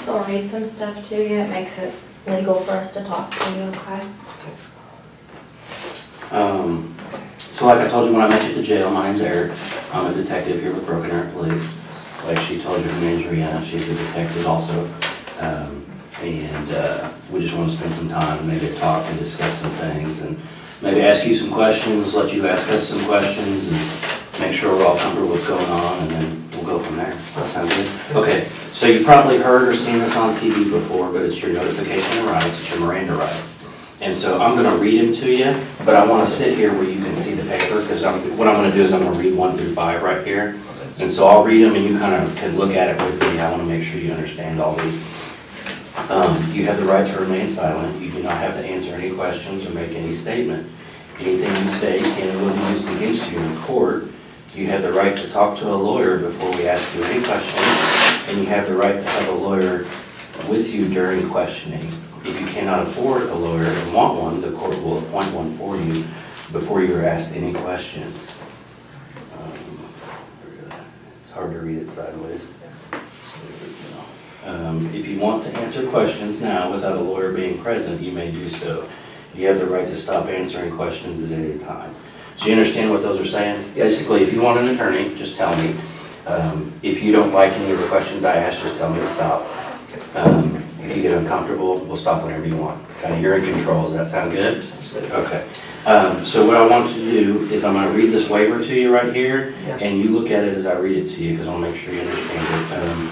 So I'll read some stuff to you. It makes it legal for us to talk to you, okay? So like I told you when I met you at the jail, my name's Eric. I'm a detective here with Broken Heart Police. Like she told you, her name's Rihanna. She's a detective also. We just want to spend some time and maybe talk and discuss some things and maybe ask you some questions, let you ask us some questions and make sure we're all comfortable with what's going on, and then we'll go from there. That sounds good? Okay, so you probably heard or seen this on TV before, but it's your notification of rights, it's your Miranda rights. And so I'm going to read them to you, but I want to sit here where you can see the paper, because what I'm going to do is I'm going to read 1 through 5 right here. And so I'll read them and you kind of can look at it with me. I want to make sure you understand all these. You have the right to remain silent. You do not have to answer any questions or make any statement. Anything you say can and will be used against you in court. You have the right to talk to a lawyer before we ask you any questions, and you have the right to have a lawyer with you during questioning. If you cannot afford a lawyer and want one, the court will appoint one for you before you are asked any questions. It's hard to read it sideways. If you want to answer questions now without a lawyer being present, you may do so. You have the right to stop answering questions at any time. So you understand what those are saying? Basically, if you want an attorney, just tell me. If you don't like any of the questions I ask, just tell me to stop. If you get uncomfortable, we'll stop whenever you want. Kind of, you're in control. Does that sound good? Okay. So what I want you to do is I'm going to read this waiver to you right here, and you look at it as I read it to you, because I'll make sure you understand it.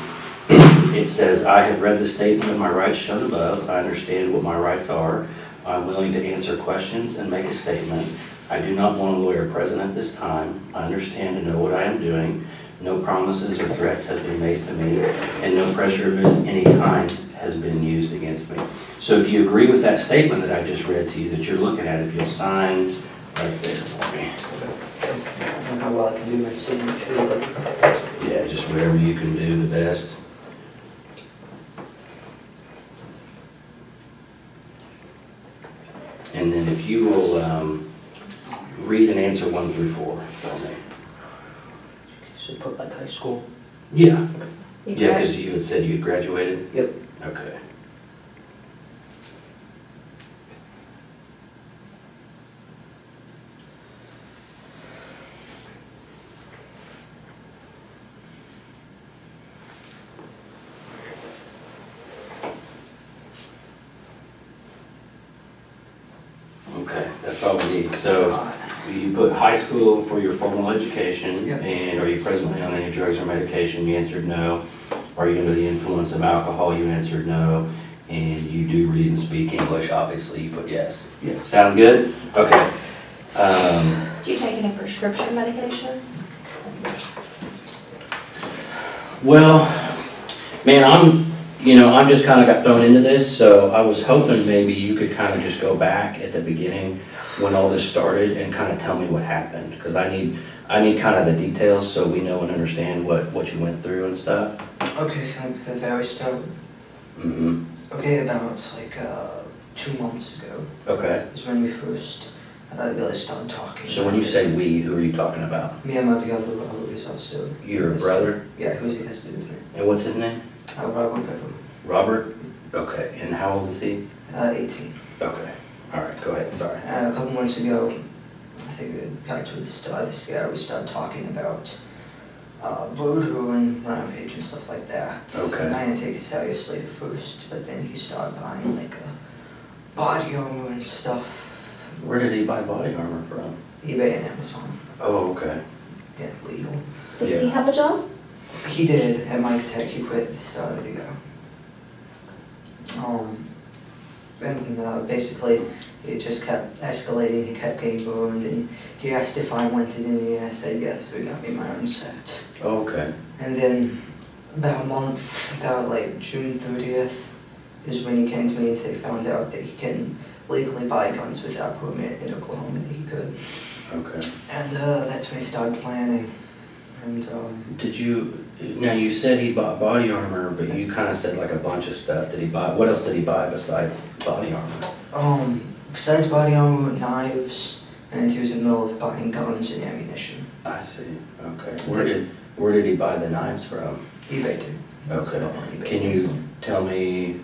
It says, I have read the statement of my rights shown above. I understand what my rights are. I'm willing to answer questions and make a statement. I do not want a lawyer present at this time. I understand and know what I am doing. No promises or threats have been made to me, and no pressure of any kind has been used against me. So if you agree with that statement that I just read to you that you're looking at, if you'll sign right there for me. I don't know how well I can do my signature, but Yeah, just whatever you can do the best. And then if you will read and answer 1 through 4 for me. should put like high school. Yeah. You Yeah, grad- because you had said you had graduated? Yep. Okay. Okay, that's all we need. So you put high school for your formal education, Yep. and are you presently on any drugs or medication? You answered no. Are you under the influence of alcohol? You answered no. And you do read and speak English, obviously, you put yes. Yeah. Sound good? Okay. Do you take any prescription medications? Well, man, I'm just kind of got thrown into this, so I was hoping maybe you could kind of just go back at the beginning when all this started and kind of tell me what happened, because I need kind of the details so we know and understand what you went through and stuff. Okay, so like the very start. Mm-hmm. Okay, about like 2 months ago Okay. is when we first really started talking. So when you say we, who are you talking about? Me and my other brother who's also. Your brother? Yeah, who's he has to do with me. And what's his name? Robert Pepper. Robert? Okay. And how old is he? 18. Okay. All right. Go ahead. Sorry. A couple months ago, I think back to the start of this year, we started talking about voodoo and rampage and stuff like that. Okay. And I didn't take it seriously at first, but then he started buying like body armor and stuff. Where did he buy body armor from? eBay and Amazon. Oh, okay. Yeah, legal. Does Yeah. he have a job? He did at Mike Tech. He quit at the start of the year. And basically, it just kept escalating. He kept getting burned, and he asked if I wanted any, and I said yes, so he got me my own set. Oh, okay. And then about a month, about like June 30th, is when he came to me and said he found out that he can legally buy guns without permit in Oklahoma, that he could. Okay. And that's when he started planning. And Now you said he bought body armor, but you kind of said like a bunch of stuff. Did he buy, what else did he buy besides body armor? Besides body armor, knives, and he was in the middle of buying guns and ammunition. I see. Okay. Where did he buy the knives from? eBay too. Okay. On eBay Can and you Amazon. tell me,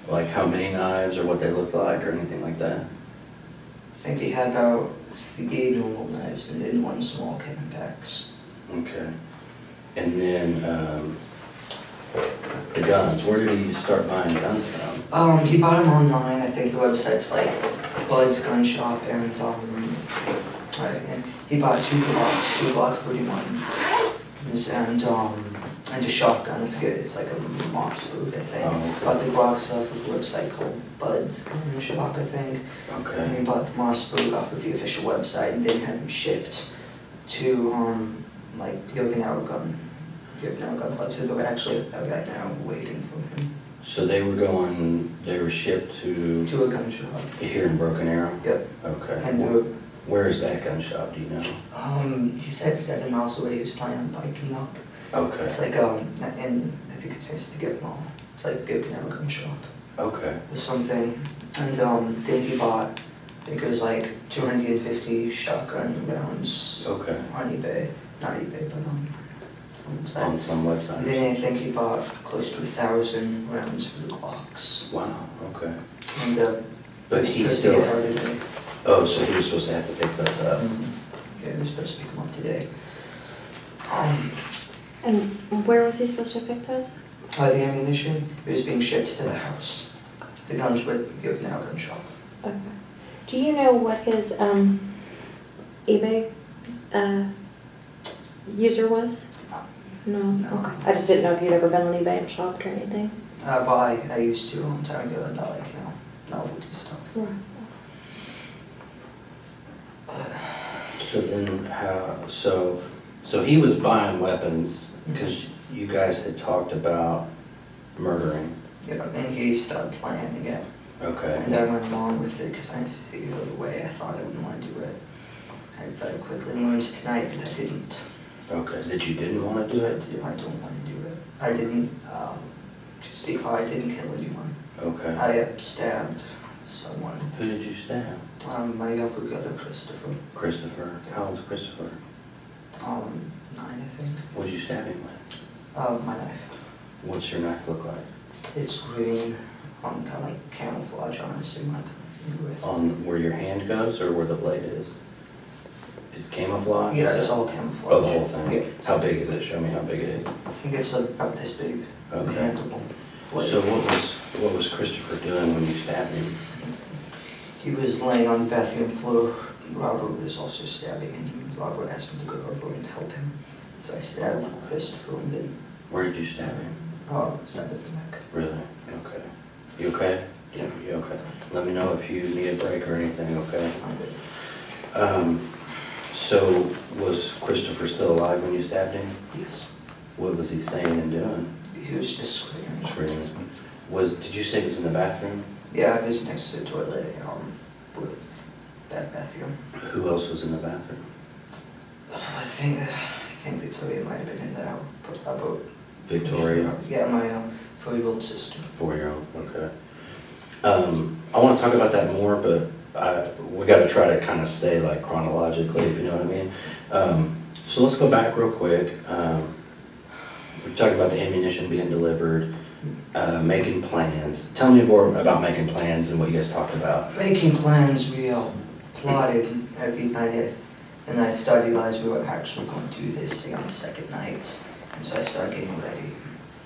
like, how many knives or what they looked like or anything like that? I think he had about 3 normal knives and then 1 small Camebax. Okay. And then, the guns, where did he start buying guns from? He bought them online. I think the website's like Bud's Gun Shop, and he bought 2 Glock 41s, and a shotgun. I forget, it's like a Moss boot, I think. Oh, okay. Bought the Glock stuff with a website called Bud's Gun Shop, I think. Okay. And he bought the Moss boot off of the official website, and then had them shipped to like the Okinawa gun club. So they're actually a guy now waiting for him. So they were shipped to To a gun shop. here in Broken Arrow? Yep. Okay. And they were, Where is that gun shop, do you know? he said 7 miles away. He was planning on biking up. Okay. It's like and I think it's next to Get Mall. It's like the Okinawa gun shop Okay. or something. And then he bought, I think it was like 250 shotgun rounds Okay. on eBay. Not eBay, but some website. On some And website? then I think he bought close to 1,000 rounds for the Glocks. Wow, okay. And But he he was still, supposed to get today. oh, so he was supposed to have to pick those up? Yeah, he was supposed to pick them up today. And where was he supposed to pick those? The ammunition, it was being shipped to the house. The guns were the Okinawa gun shop. Okay. Do you know what his eBay user was? No. No. Okay. I just didn't know if you'd ever been on eBay and shopped or anything. I used to a long time ago, and I like, novelty stuff. Right. So then so he was buying weapons because you guys had talked about murdering. Yeah, and he started planning it. Okay. And I went along with it because I see the way I thought I wouldn't want to do it. I very quickly learned tonight that I didn't. Okay, that you didn't want to do it? I don't want to do it. I didn't, just because I didn't kill anyone. Okay. I stabbed someone. Who did you stab? My younger brother, Christopher. Christopher. How old's Christopher? 9, I think. What did you stab him with? My knife. What's your knife look like? It's green, kind of like camouflage, honestly, my with. On where your hand goes or where the blade is? It's camouflage? Yeah, Is it's it? all camouflage. Oh, the whole thing? Yeah. How big is it? Show me how big it is. I think it's about this big. Okay. Handleable blade. So what was Christopher doing when you stabbed him? He was laying on the bathroom floor. Robert was also stabbing, and Robert asked me to go over and help him. So I stabbed Christopher, and then Where did you stab him? side of the neck. Really? Okay. You okay? Yeah. You okay? Let me know if you need a break or anything, okay? I'm good. So was Christopher still alive when you stabbed him? Yes. What was he saying and doing? He was just screaming. Screaming. Did you say he was in the bathroom? Yeah, I was next to the toilet, with that bathroom. Who else was in the bathroom? I think Victoria might have been in there. About Victoria? Yeah, my 4-year-old sister. 4-year-old, okay. I want to talk about that more, but we got to try to kind of stay like chronologically, if you know what I mean. So let's go back real quick. We talked about the ammunition being delivered, making plans. Tell me more about making plans and what you guys talked about. Making plans, we plotted every night, and I started realizing we were actually going to do this thing on the second night, and so I started getting ready.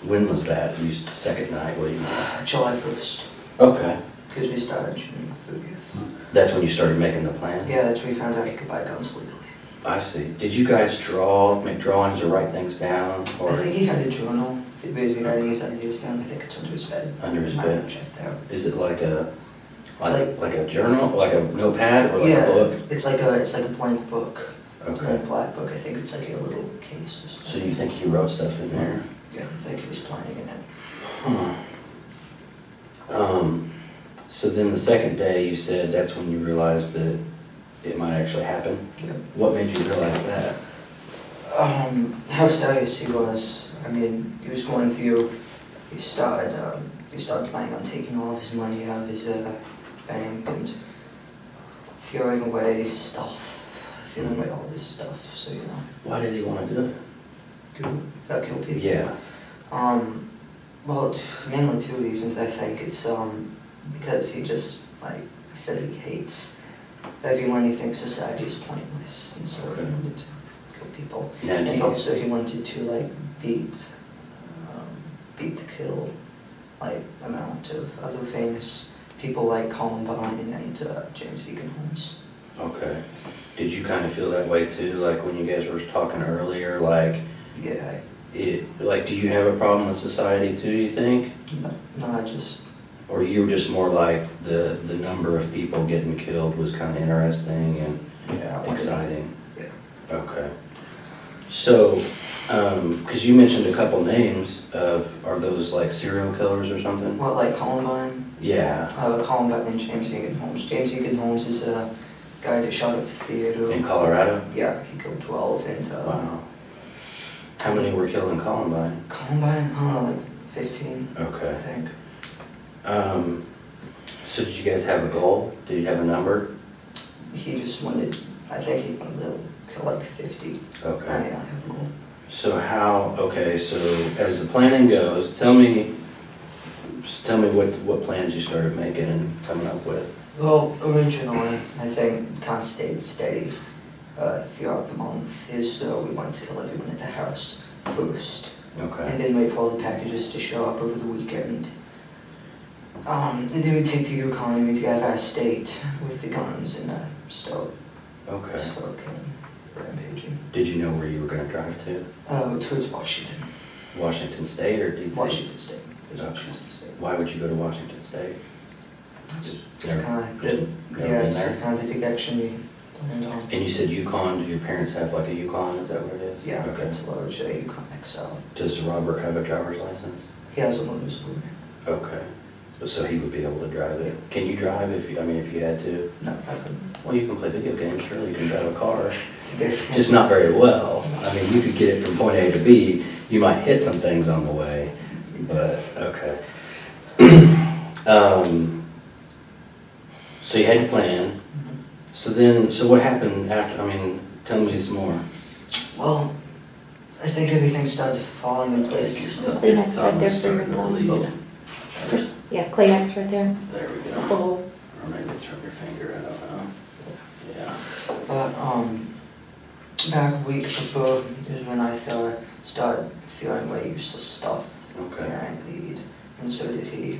When was that? You said second night, what do you mean? July 1st, Okay. because we started June 30th. That's when you started making the plan? Yeah, that's when we found out you could buy guns legally. I see. Did you guys make drawings or write things down? Or I think he had a journal. He basically writing his ideas down. I think it's under his bed. under his I bed? haven't checked out. Is it like a It's a journal, like a notepad, or like yeah, a book? it's like a blank book. Okay. A black book. I think it's like a little case or something. So you think he wrote stuff in there? Yeah, I think he was planning in it. Huh. So then the second day, you said that's when you realized that it might actually happen. Yeah. What made you realize that? How serious he was. I mean, he was going through. He started planning on taking all of his money out of his bank and throwing away all of his stuff. So Why did he want to do it? kill people. Yeah. Well, mainly two reasons. I think it's because he just he says he hates everyone. He thinks society is pointless, and so he wanted to kill people. Now, And also he wanted to beat the kill amount of other famous people like Columbine and James Egan Holmes. Okay. Did you kind of feel that way too, like when you guys were talking earlier, Yeah. do you have a problem with society too, you think? No, I just... Or you were just more like the number of people getting killed was kind of interesting and exciting? Yeah. Okay. So, because you mentioned a couple names are those like serial killers or something? What, like Columbine? Yeah. Columbine and James Egan Holmes. James Egan Holmes is a guy that shot at the theater. In Colorado? Yeah, he killed 12 and... Wow. How many were killed in Columbine? Columbine, I don't know, 15, Okay. I think. So did you guys have a goal? Did you have a number? He just wanted, I think he wanted to kill 50. Okay. I have a goal. So so as the planning goes, tell me what plans you started making and coming up with. Well, originally, I think kind of stayed steady throughout the month, is we wanted to kill everyone at the house first. Okay. And then wait for all the packages to show up over the weekend. And then we'd take the Yukon and we'd get our state with the guns and start killing, rampaging. Did you know where you were going to drive to? Towards Washington. Washington State or DC? Washington State. Okay. Washington State. Why would you go to Washington State? It's Never- kind of just never been it's there? just kind of the direction we planned on. And you said Yukon. Did your parents have like a Yukon? Is that what it is? Yeah, Okay. it's a large Yukon XL. Does Robert have a driver's license? He has a learner's permit. Okay. So he would be able to drive it. Can you drive if you had to? No, I couldn't. Well, you can play video games. Surely you can drive a car. It's different. Just not very well. I mean, you could get it from point A to B. You might hit some things on the way, but okay. So you had your plan. So what happened after? I mean, tell me some more. Well, I think everything started falling in place. Kleenex right there for your Starting to thumb. bleed. Kleenex right there. There we go. Oh. Or maybe it's from your finger. I don't know. Yeah. But back a week before is when I started throwing away useless stuff. Okay. And I bleed, and so did he.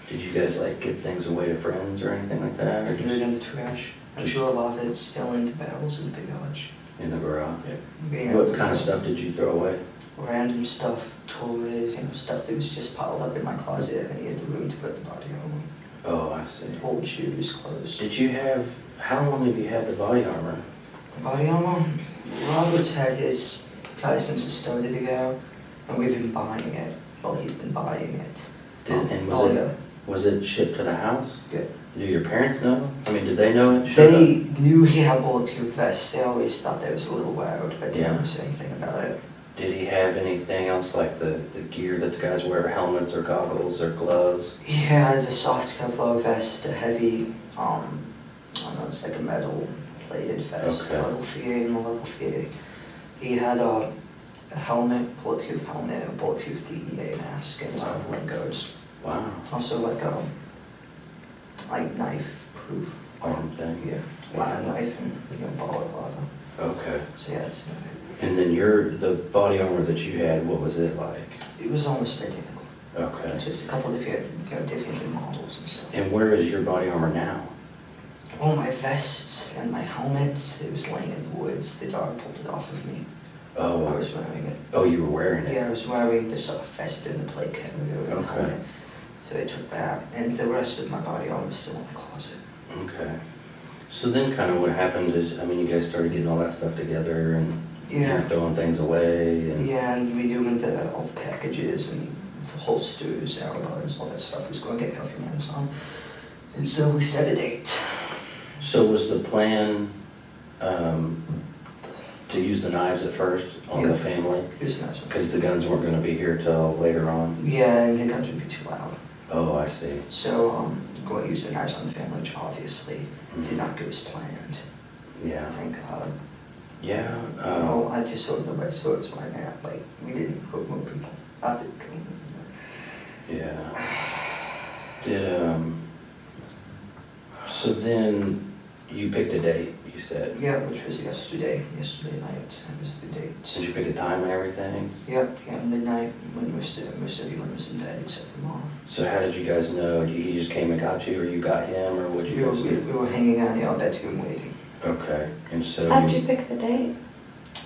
Did you guys give things away to friends or anything like that, or Threw it just in the trash. I'm sure a lot of it's still in the barrels in the garage. in the garage? Yeah. What kind of stuff did you throw away? Random stuff, toys, stuff that was just piled up in my closet, and he had the room to put the body armor. Oh, I see. Old shoes, clothes. How long have you had the body armor? The body armor? Robert's had his probably since it started ago, and we've been buying it. Well, he's been buying it. Was it shipped to the house? Yeah. Do your parents know? I mean, did they know it? They knew he had bulletproof vests. They always thought that was a little loud, but they Yeah. never said anything about it. Did he have anything else like the gear that the guys wear, helmets or goggles or gloves? He had a soft Kevlar vest, a heavy, I don't know, it's like a metal plated vest, Okay. level 3 and a level 3. He had a helmet, bulletproof helmet, a bulletproof DEA mask, and leg guards. Wow. Also like knife-proof Arm thing? Yeah, Wow. knife and balaclava. Okay. So yeah, it's And then the body armor that you had, what was it like? it was almost identical. Okay. Just a couple different difference in models and stuff. And where is your body armor now? Oh, my vests and my helmets, it was laying in the woods. The dog pulled it off of me. I Oh, was wearing it. oh, you were wearing it? Yeah, I was wearing this vest and the plate carrier and the Okay. helmet. So I took that, and the rest of my body armor was still in the closet. Okay. So then kind of what happened is, I mean, you guys started getting all that stuff together and Yeah. you're throwing things away and... Yeah, and we doing all the packages and the holsters, arrows, all that stuff was going to get healthy from Amazon. And so we set a date. So was the plan to use the knives at first on the family? Here's the next one. Because the guns weren't going to be here till later on? Yeah, and the guns would be too loud. Oh, I see. So going to use the knives on the family, which obviously did not go as planned. Yeah. Thank God. Yeah. No, I just sort of the right swords right now. Like, we didn't hurt more people. I did kill them. Yeah. So then you picked a date, you said? Yeah, which was yesterday night, that was the date. Did you pick a time and everything? Yep, yeah, midnight, when most everyone was in bed except for Mom. So how did you guys know? He just came and got you, or you got him, or what'd you guys do? We were hanging out in the bedroom waiting. Okay, and so How did you pick the date?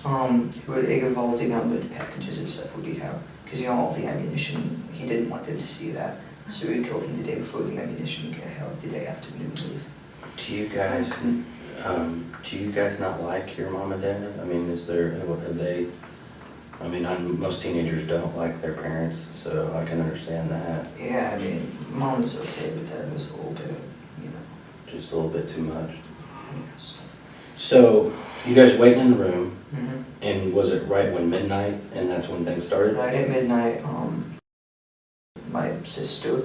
It would involve the number of the packages and stuff would be how, because all the ammunition, he didn't want them to see that. So we killed him the day before the ammunition would get held, the day after we would leave. do you guys not like your mom and dad? I mean, have they, I mean, most teenagers don't like their parents, so I can understand that. Yeah, I mean, Mom was okay, but Dad was a little bit, Just a little bit too much. Yes. So, you guys waiting in the room, Mm-hmm. and was it right when midnight, and that's when things started? Right at midnight, my sister,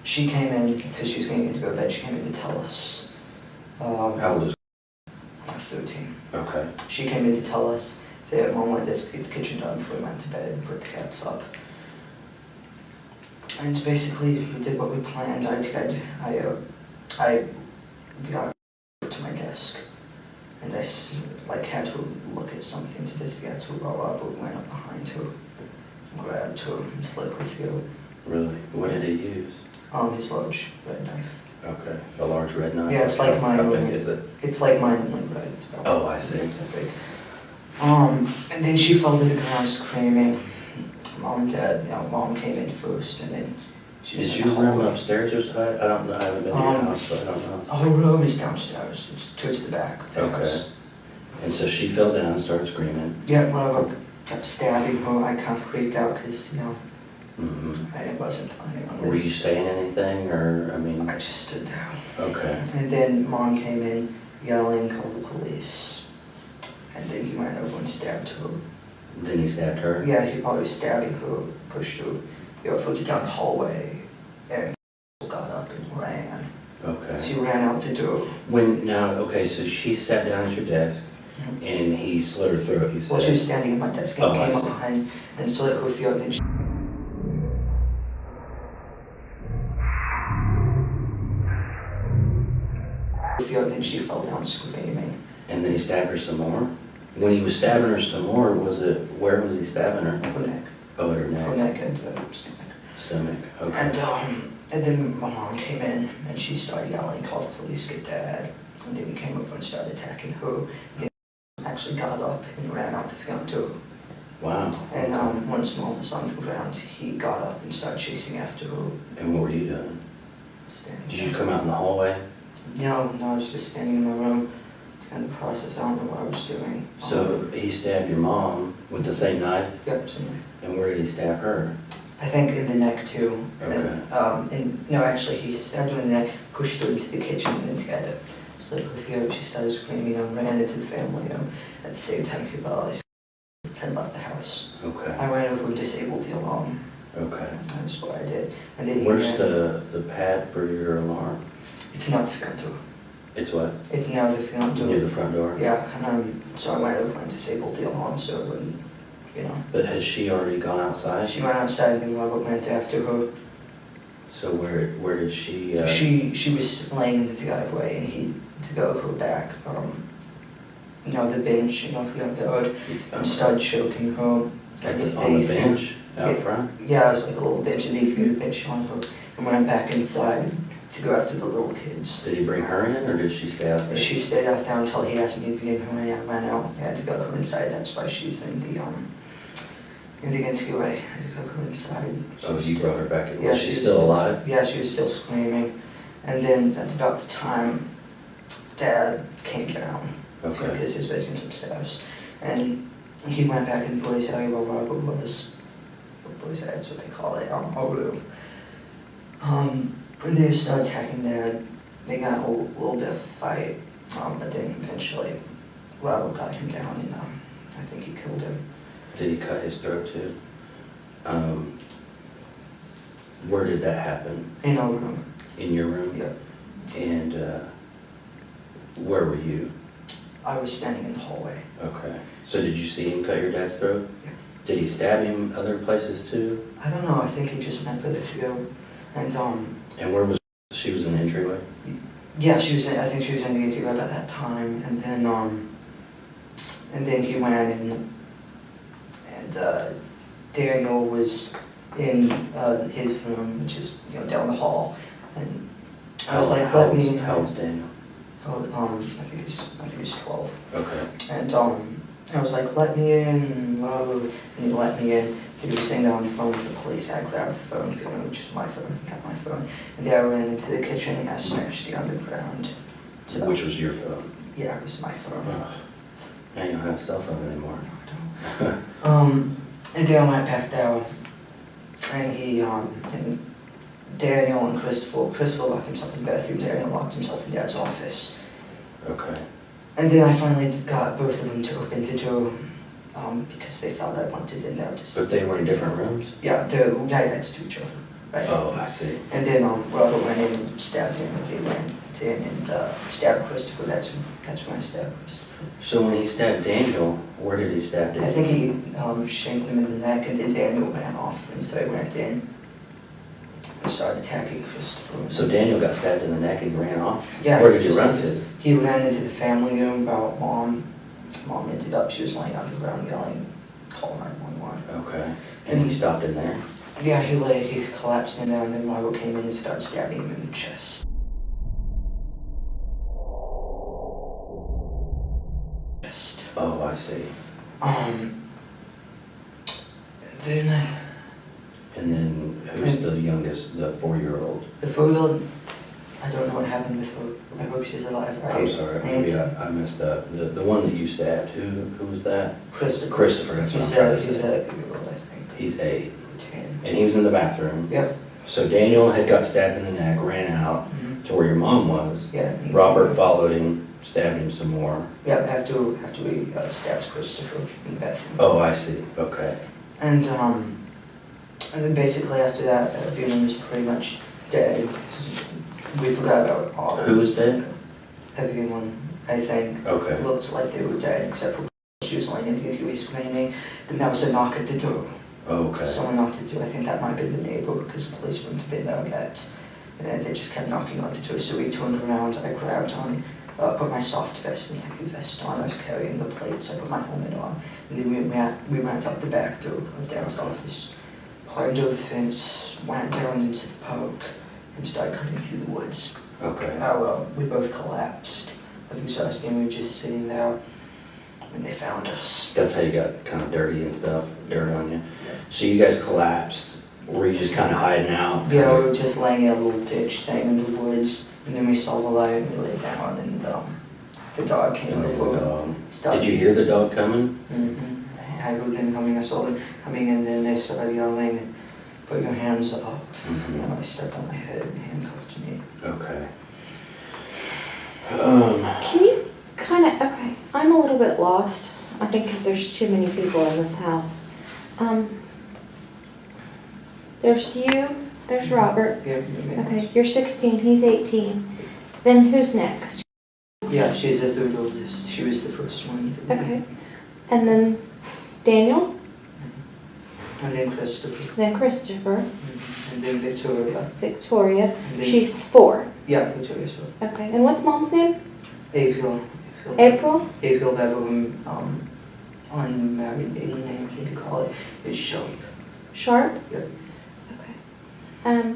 she came in, because she was getting to go to bed, she came in to tell us. How old is? 13. Okay. She came in to tell us that Mom wanted us to get the kitchen done before we went to bed and put the cats up. And basically, we did what we planned. I got to my desk, and I had to look at something to just get to roll up, but went up behind her, grabbed her, and slipped with you. Really? What did he use? His large red knife. Okay. A large red knife? Yeah, it's like mine. How big is it? It's like mine, like red. It's about Oh, I see. that big. And then she fell to the ground screaming. Mom and Dad, Mom came in first, and then she was Is in your the room hallway. upstairs or something? I don't know. I haven't been to your house, so I don't know. Her room is downstairs. It's towards the back of the Okay. house. And so she fell down and started screaming. Yeah, whatever. Kept stabbing her. I kind of freaked out because, Mm-hmm. I wasn't planning on Were you this. saying anything, or, I mean? I just stood there. Okay. And then Mom came in yelling, call the police. And then he went over and stabbed her. Then he stabbed her? Yeah, he probably was stabbing her, pushed her, flipped down the hallway, and got up and ran. Okay. She ran out the door. Okay, so she sat down at your desk, and he slit her throat, you said? Well, she was standing at my desk and Oh, I came up see. behind and slit her throat, and then she fell down screaming. And then he stabbed her some more? When he was stabbing her some more, where was he stabbing her? Her neck. Oh, at her Her neck? neck and stomach. Stomach, okay. And then my mom came in and she started yelling, call the police, get Dad. And then he came over and started attacking her. And he actually got up and ran out the front door. Wow. And once Mom was on the ground, he got up and started chasing after her. And what were you doing? Standing Did you there. come out in the hallway? No, I was just standing in my room. And the process, I don't know what I was doing. So he stabbed your mom with the same knife? Yep, same way. And where did he stab her? I think in the neck too. Okay. And no, actually, he stabbed her in the neck, pushed her into the kitchen, and then together. Slit her throat. She started screaming and ran into the family room. At the same time, he realized and left the house. Okay. I went over and disabled the alarm. Okay. That's what I did. And then he Where's ran. the pad for your alarm? It's not the front door. It's what? It's now the front door. Near the front door? Yeah, and so I went over and disabled the alarm so it wouldn't, But has she already gone outside? She went outside and then Robert went after her. So where did she? She was laying in the driveway and he to go her back, the bench, if you have heard, and started choking her. On the bench out Yeah. front? Yeah, it was like a little bench, and he threw the bench on her and went back inside to go after the little kids. Did he bring her in, or did she stay out there? She stayed out there until he asked me to be in her, and I ran out. I had to go her inside. That's why she's in the interview. I had to go her inside. Oh, you brought her back in. Yeah, Was she still alive? Yeah, she was still screaming. And then that's about the time Dad came down. Okay. Because his bedroom's upstairs. And he went back in the boys' area where Robert was. The boys' area, that's what they call it, our room. And they started attacking Dad. They got a little bit of a fight. But then eventually Robert got him down and I think he killed him. Did he cut his throat too? Where did that happen? In our room. In your room? Yeah. And where were you? I was standing in the hallway. Okay. So did you see him cut your dad's throat? Yeah. Did he stab him other places too? I don't know, I think he just went for the throat. And And where was she? Was in the entryway? yeah, I think she was in the entryway at that time. And then he went in, and Daniel was in his room, which is down the hall. And I was like, let me. How old's Daniel? I think he's 12. Okay. And I was like, let me in, and he let me in. He was sitting there on the phone with the police. I grabbed the phone, which is my phone, got my phone. And then I ran into the kitchen and I smashed the underground. Which was your phone? Yeah, it was my phone. Oh. Now you don't have a cell phone anymore. And then I went back down, and and Daniel and Christopher locked himself in the bathroom, Daniel locked himself in Dad's office. Okay. And then I finally got both of them to open the door, because they thought I wanted in there. But they were in different rooms? Yeah, they're right next to each other. Right? Oh, I see. And then Robert went in and stabbed him, and they went in and stabbed Christopher. That's when I stabbed Christopher. So when he stabbed Daniel, where did he stab Daniel? I think he shanked him in the neck, and then Daniel ran off, and so I went in and started attacking Christopher. So Daniel got stabbed in the neck and ran off? Yeah. Where did you run to? He ran into the family room about Mom. Mom ended up, she was laying on the ground yelling, call 911. Okay. And he stopped in there? Yeah, he collapsed in there, and then Robert came in and started stabbing him in the chest. Oh, I see. And then who's the youngest, the 4-year-old? The 4-year-old, I don't know what happened with her. I hope she's alive. I'm sorry, maybe I messed up. The one that you stabbed, who was that? Christopher. Christopher, that's what I'm He's trying to he's say. 8-year-old, I think. He's 8. 10. And he was in the bathroom. Yep. So Daniel had got stabbed in the neck, ran out to where your mom was. Yeah. Robert followed him, stabbed him some more. Yeah, after he stabs Christopher in the bathroom. Oh, I see. Okay. And then basically after that, everyone was pretty much dead. We forgot about all. Who was dead? Everyone, I think, Okay. looked like they were dead, except for she was lying in the interview screaming. Then there was a knock at the door. Okay. Someone knocked at the door. I think that might be the neighbor, because the police wouldn't have been there yet. And then they just kept knocking on the door. So we turned around. I grabbed on, put my soft vest and heavy vest on. I was carrying the plates. I put my helmet on. And then we went out the back door of Dad's office, climbed over the fence, went down into the park, and started cutting through the woods. Okay. We both collapsed. Like we saw us, and we were just sitting there, and they found us. That's how you got kind of dirty and stuff, dirt on you. Yeah. So you guys collapsed. Were you just kind of hiding out? Yeah, we were just laying in a little ditch thing in the woods, and then we saw the light, and we lay down, and the dog came And then the over. dog. Did you hear the dog coming? Mm-hmm. I heard them coming, I saw them coming, and then they started yelling, put your hands up. Mm-hmm. And I stepped on my head and handcuffed me. Okay. Can you okay, I'm a little bit lost, I think because there's too many people in this house. There's you, there's Robert. Yeah, Okay, you're 16, he's 18. Then who's next? yeah, she's the third oldest. She was the first one. Okay. And then Daniel, And then Christopher. then Christopher, And then Victoria. Victoria. And then, She's 4. yeah, Victoria's one. Okay, and what's mom's name? April. April? April Beverham, unmarried maiden name, I think you call it, is Sharp. Sharp? Yeah. Okay.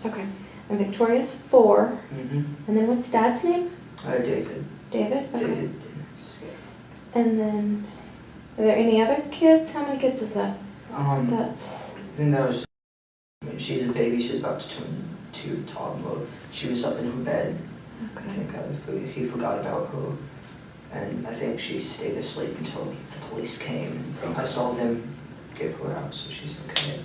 Okay, and Victoria's 4. Mm-hmm. And then what's dad's name? David. David? Okay. David. And then, are there any other kids? How many kids is that? That's... Then there was, she's a baby, she's about to turn 2, toddler. She was up in her bed. I Okay. think he forgot about her. And I think she stayed asleep until the police came. And I saw them get her out, so she's okay.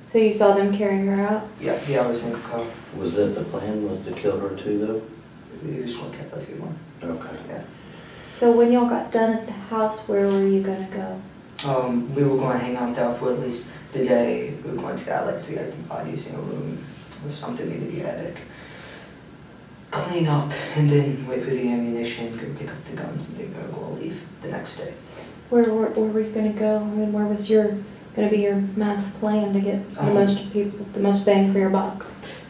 So you saw them carrying her out? Yeah, I was in the car. Was that the plan, was to kill her too, though? We just want to get everyone. Okay. Yeah. So when y'all got done at the house, where were you gonna go? We were going to hang out there for at least the day. We were going to get the bodies in a room or something, maybe the attic. clean up, and then wait for the ammunition, go pick up the guns, and then go leave the next day. Where were you gonna go? I mean, where was gonna be your mass plan to get the most people, the most bang for your buck?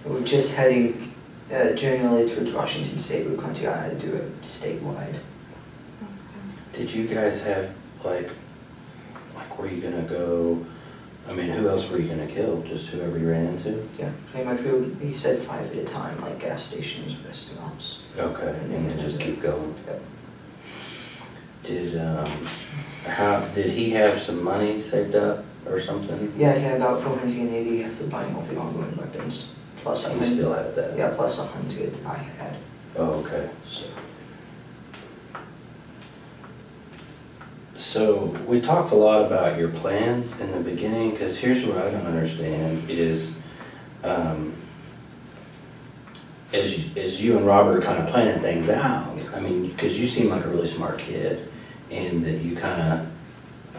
We're just heading generally towards Washington State. We're going to do it statewide. Did you guys have, like, were you gonna go, I mean, who else were you gonna kill? Just whoever you ran into? Yeah, pretty much. He said 5 at a time, like gas stations, restaurants. Okay, and then just keep going. Yep. Did he have some money saved up or something? Yeah, he had about 480 after buying all the ongoing weapons. Plus You still have that? Yeah, plus 100 I had. Oh, okay. So we talked a lot about your plans in the beginning, because here's what I don't understand is, as you and Robert are kind of planning things out, I mean, because you seem like a really smart kid, and that you kind of,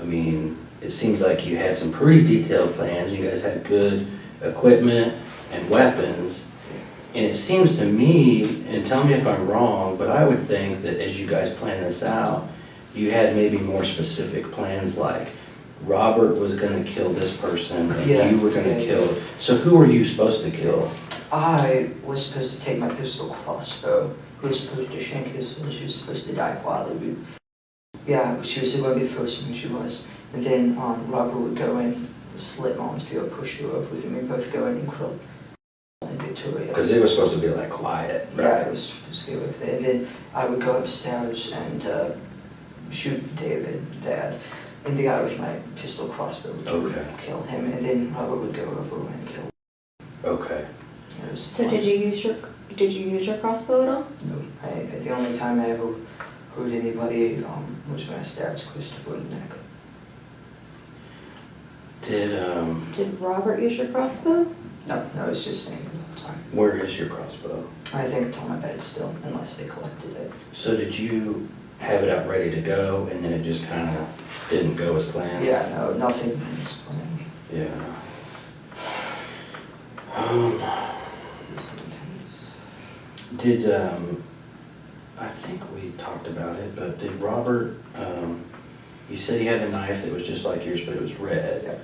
I mean, it seems like you had some pretty detailed plans. You guys had good equipment and weapons, and it seems to me, and tell me if I'm wrong, but I would think that as you guys plan this out, you had maybe more specific plans, like Robert was going to kill this person, and you were going to kill. So who were you supposed to kill? I was supposed to take my pistol crossbow. Who was supposed to shank his son? She was supposed to die quietly. Yeah, she was going to be the first one, she was. And then Robert would go in, slit Mom's throat, push her over with him. We both go in and kill Victoria. Because it was supposed to be like quiet. Right? Yeah, it was supposed to be with it. And then I would go upstairs and shoot David, Dad, and the guy with my pistol crossbow would kill him. And then Robert would go over and kill him. Okay. So did you use your crossbow at all? No. The only time I ever hurt anybody was when I stabbed Christopher in the neck. Did Robert use your crossbow? No, it's just saying the whole time. Where is your crossbow? I think it's on my bed still, unless they collected it. So did you have it out ready to go, and then it just kind of didn't go as planned? Yeah, no, nothing is planned. Yeah. I think we talked about it, but did Robert, you said he had a knife that was just like yours, but it was red. Yeah.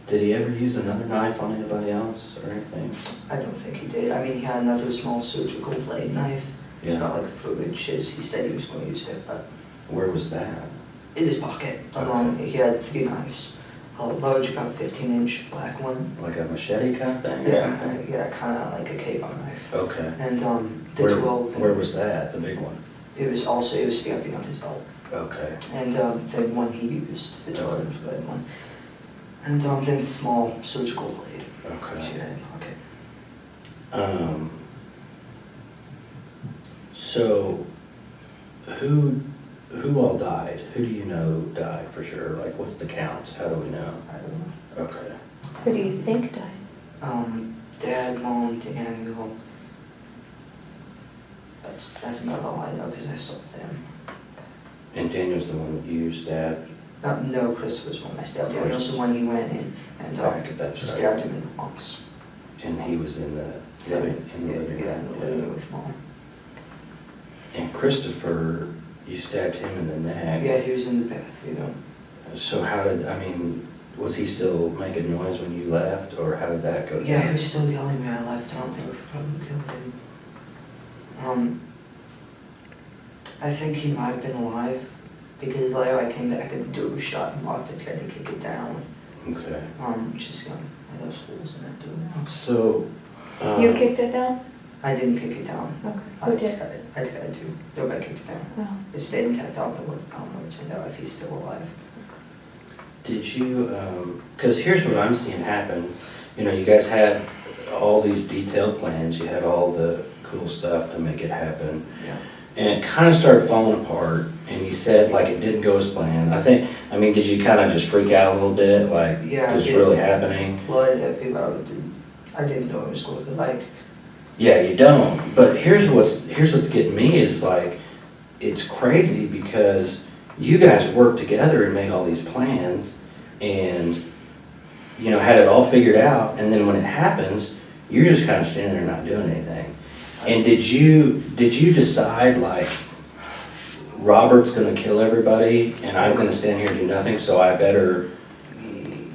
Did he ever use another knife on anybody else or anything? I don't think he did. I mean, he had another small surgical blade knife. It's Yeah. about like 4 inches. He said he was going to use it, but Where was that? in his pocket. Okay. He had 3 knives. A large, about 15-inch black one. Like a machete kind of thing? or Yeah, something? yeah, kind of like a cable knife. Okay. And the 12. Where was that, the big one? It was sticking on his belt. Okay. And the one he used, the 12-inch blade one. And then the small surgical blade. Okay. Which he had in his pocket. So, who all died? Who do you know died for sure? Like, what's the count? How do we know? I don't know. Okay. Who do you think died? Dad, Mom, Daniel. That's about all I know because I saw them. And Daniel's the one that you stabbed? No, Chris was one I stabbed. Daniel's the one he went in and That's stabbed him in the lungs. And he was in the living room? Yeah, in the living room with Mom. And Christopher, you stabbed him in the neck? Yeah, he was in the bath, you know. So was he still making noise when you left, or how did that go down? Yeah, he was still yelling when I left. I don't know if probably killed him. I think he might have been alive because later I came back and the door was shut and locked. I tried to kick it down. Okay. Just got those holes in that door now. So. You kicked it down? I didn't kick it down. Okay. Who did? I tried to. Nobody kicked it down. Oh. It stayed intact. I don't know what's in there if he's still alive. Did you, because here's what I'm seeing happen. You know, you guys had all these detailed plans. You had all the cool stuff to make it happen. Yeah. And it kind of started falling apart, and you said, like, it didn't go as planned. Did you kind of just freak out a little bit? Like, Yeah, what's really happening? Well, I didn't know it was going to be like. Yeah, you don't. But here's what's getting me is, like, it's crazy because you guys worked together and made all these plans and, you know, had it all figured out. And then when it happens, you're just kind of standing there not doing anything. And did you decide, like, Robert's gonna kill everybody, and I'm gonna stand here and do nothing, so I better,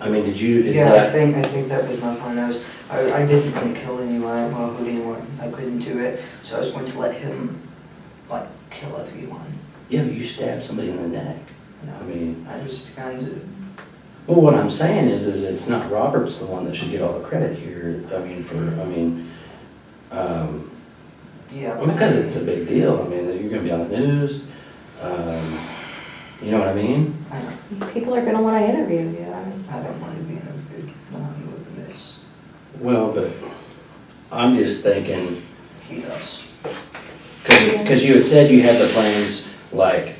I mean, is Yeah, that? I think that was my plan. I didn't want to kill anyone, well, who didn't want, I couldn't do it, so I was going to let him, like, kill everyone. Yeah, but you stabbed somebody in the neck. You know, I mean, I just kind of, well, what I'm saying is it's not Robert's the one that should get all the credit here. I mean, yeah. because it's a big deal. I mean, you're gonna be on the news. You know what I mean? I know. People are gonna wanna interview you, I mean. I don't want to be interviewed when I'm moving this. Well, but I'm just thinking, He does. because you had said you had the plans, like,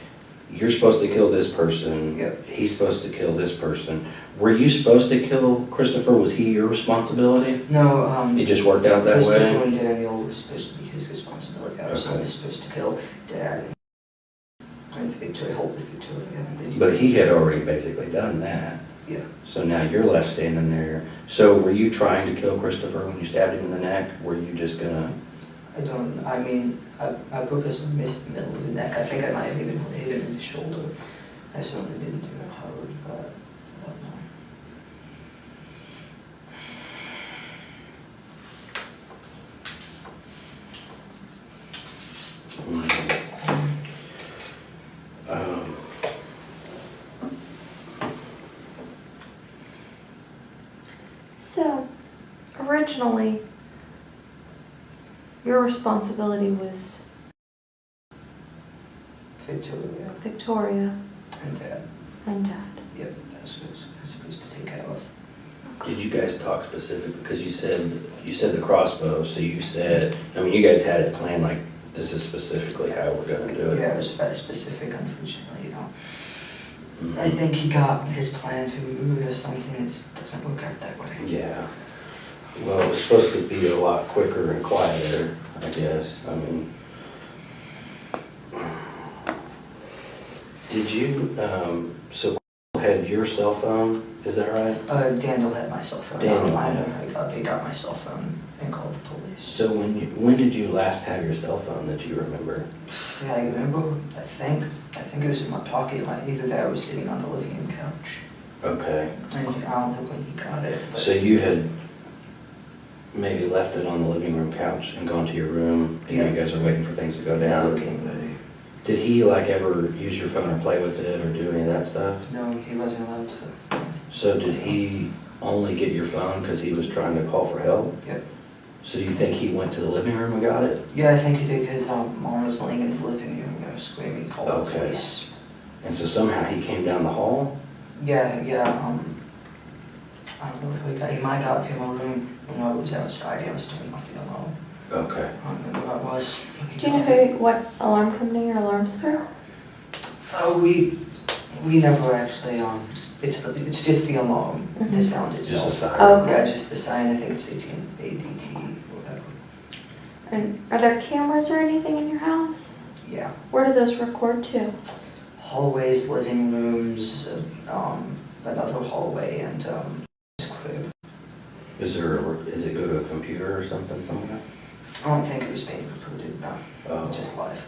you're supposed to kill this person. Yep. He's supposed to kill this person. Were you supposed to kill Christopher? Was he your responsibility? No, It just worked out that Christopher way? and Daniel was supposed to be his responsibility. I was Okay. only supposed to kill Dad and Victoria, help with Victoria. And they- But he had already basically done that. Yeah. So now you're left standing there. So were you trying to kill Christopher when you stabbed him in the neck? Were you just gonna? I mean, I purposely missed the middle of the neck. I think I might have even hit him in the shoulder. I certainly didn't do it hard, but I don't know. Um, So, originally, your responsibility was Victoria Victoria and Dad. and Dad. Yep, that's what I was supposed to take care of. Did you guys talk specifically? Because you said the crossbow, so you said, I mean, you guys had it planned like, this is specifically how we're gonna do it. Yeah, it was very specific, unfortunately, you know. I think he got his plan to move or something, it doesn't work out that way. Yeah. Well, it was supposed to be a lot quicker and quieter, I guess. I mean, did you, so had your cell phone, is that right? Daniel had my cell phone. Daniel. I know, he got my cell phone and called the police. So when did you last have your cell phone that you remember? Yeah, I remember, I think it was in my pocket, like either that or I was sitting on the living room couch. Okay. And I don't know when he got it, but. So you had maybe left it on the living room couch and gone to your room, and Yeah. you guys are waiting for things to go Yeah, down? getting ready. Did he like ever use your phone or play with it or do any of that stuff? No, he wasn't allowed to. So did he only get your phone because he was trying to call for help? Yep. So do you think he went to the living room and got it? Yeah, I think he did because Mom was laying in the living room, you know, screaming, call the Okay. police. And so somehow he came down the hall? Yeah, I don't know if he might have got it from my room when I was outside, I was doing nothing alone. Okay. I don't remember what it was. Do you know what alarm company your alarm's through? We never actually, it's just the alarm, the Mhm. sound Just the itself. sign? Oh, Yeah, okay. just the sign, I think it's ADT, whatever. And are there cameras or anything in your house? Yeah. Where do those record to? Hallways, living rooms, another hallway, and his crib. Is it go to a computer or something somewhere? I don't think it was being recorded, no, Oh. just live.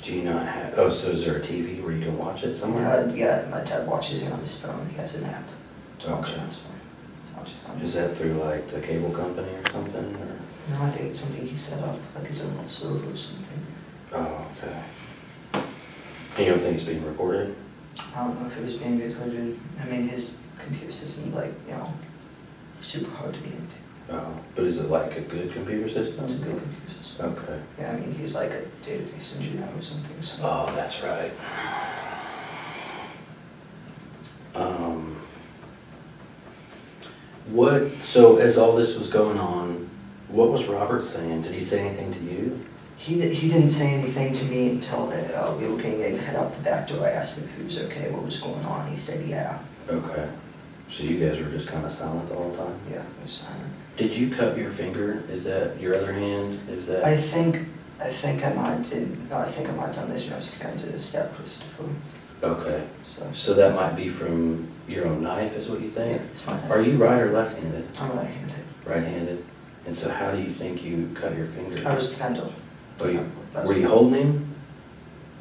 Do you not have, oh, so is there a TV where you can watch it somewhere? Yeah, my dad watches it on his phone, he has an app to watch it Okay. on his phone. Not just on Is his. that through like the cable company or something, or? No, I think it's something he set up, like his own little server or something. Oh, okay. And you don't think it's being recorded? I don't know if it was being recorded. I mean, his computer system's like, super hard to get into. Oh, but is it like a good computer system? It's a good computer system. Okay. Yeah, I mean, he's like a database engineer or something, so. Oh, that's right. So as all this was going on, what was Robert saying? Did he say anything to you? He didn't say anything to me until we were getting ready to head out the back door. I asked him if he was okay, what was going on. He said, yeah. Okay. So you guys were just kind of silent the whole time? Yeah, it was silent. Did you cut your finger? Is that your other hand? Is that? I think I might have done this when I was trying to stab Christopher. Okay. So. So that might be from your own knife, is what you Yeah, think? it's fine. Are you right or left-handed? I'm right-handed. Right-handed? And so how do you think you cut your finger? I was kind of. Oh, were you holding him?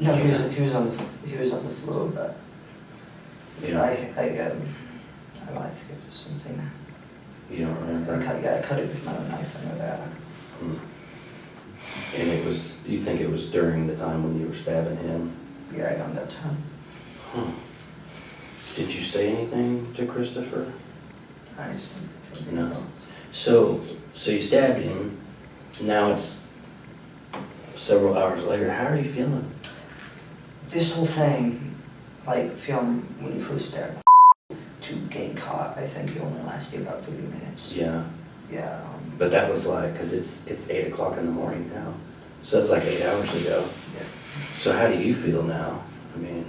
No, he was on the floor, but Yeah. I like to give something. You don't remember? I cut it with my own knife. I know that. And it was, you think it was during the time when you were stabbing him? Yeah, around that time. Huh. Did you say anything to Christopher? I just No. So you stabbed him. Now it's several hours later. How are you feeling? This whole thing, like film when you first start to getting caught, I think it only lasted about 30 minutes. Yeah. Yeah. But that was like, because it's 8 o'clock in the morning now. So it's like 8 hours ago. Yeah. So how do you feel now? I mean,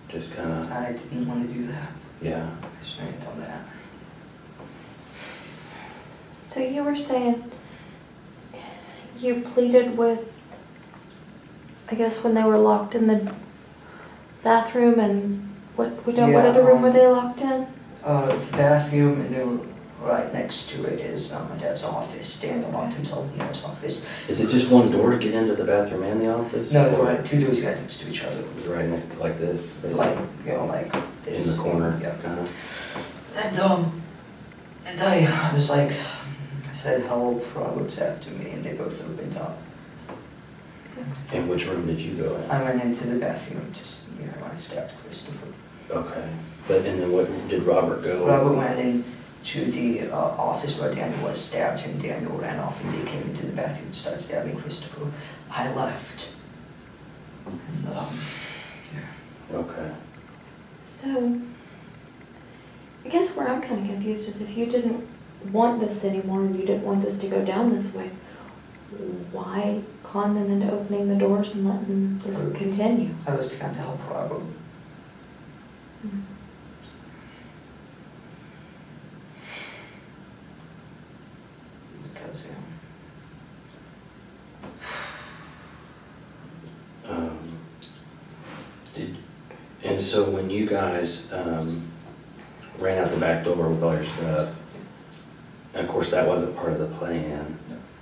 just kind of, I didn't want to do that. yeah. I shouldn't have done that. So you were saying you pleaded with, I guess when they were locked in the bathroom and what other room were they locked in? The bathroom, and then right next to it is my dad's office. Daniel locked himself in his office. Is it just one door to get into the bathroom and the office? No, they're right. Two doors right next to each other. Right next to like this? Basically. Like, like this. In the corner, Yeah. kind of? And I was like, I said, help, Robert's after me, and they both opened up. And which room did you go in? I went into the bathroom, just, I stabbed Christopher. Okay. But, and then what, did Robert go? Robert went into the office where Daniel was, stabbed him, Daniel ran off, and they came into the bathroom and started stabbing Christopher. I left. And, yeah. Okay. So, I guess where I'm kind of confused is if you didn't want this anymore and you didn't want this to go down this way, why con them into opening the doors and letting this continue? I was trying to help Robert. Mm. Because, And so when you guys ran out the back door with all your stuff, and of course that wasn't part of the plan,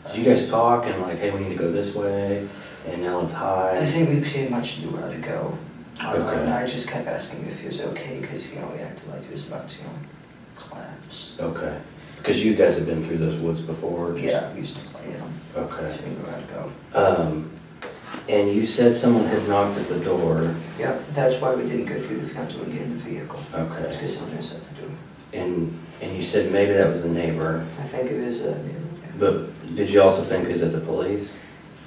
did you guys talk and like, hey, we need to go this way, and now it's high? I think we pretty much knew where to go. Okay. And I just kept asking if he was okay, because, we acted like he was about to, collapse. Okay. Because you guys have been through those woods before? Just- Yeah, we used to play in them. Okay. So we knew where to go. And you said someone had knocked at the door. Yeah, that's why we didn't go through the front door and get in the vehicle. Okay. Because someone was at the door. And you said maybe that was the neighbor, I think it was, yeah. but did you also think, is it the police?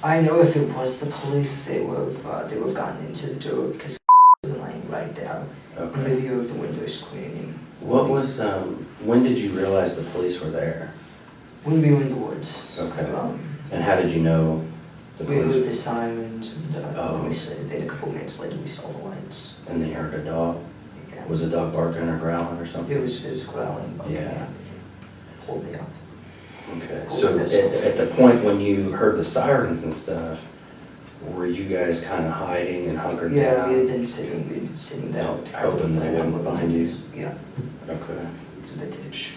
I know if it was the police, they would have gotten into the door, because was laying right down in the Okay. view of the window screening. What was, when did you realize the police were there? When we were in the woods. Okay. And how did you know the We heard police? the sirens, and Oh. then a couple minutes later we saw the lights. And then you heard a dog? Yeah. Was the dog barking or growling or something? It was growling, but Yeah. pulled me up. Okay, so at the point when you heard the sirens and stuff, were you guys kind of hiding and hunkered Yeah, down? we had been sitting down. Hoping they wouldn't find you? Yeah, Okay. to the ditch.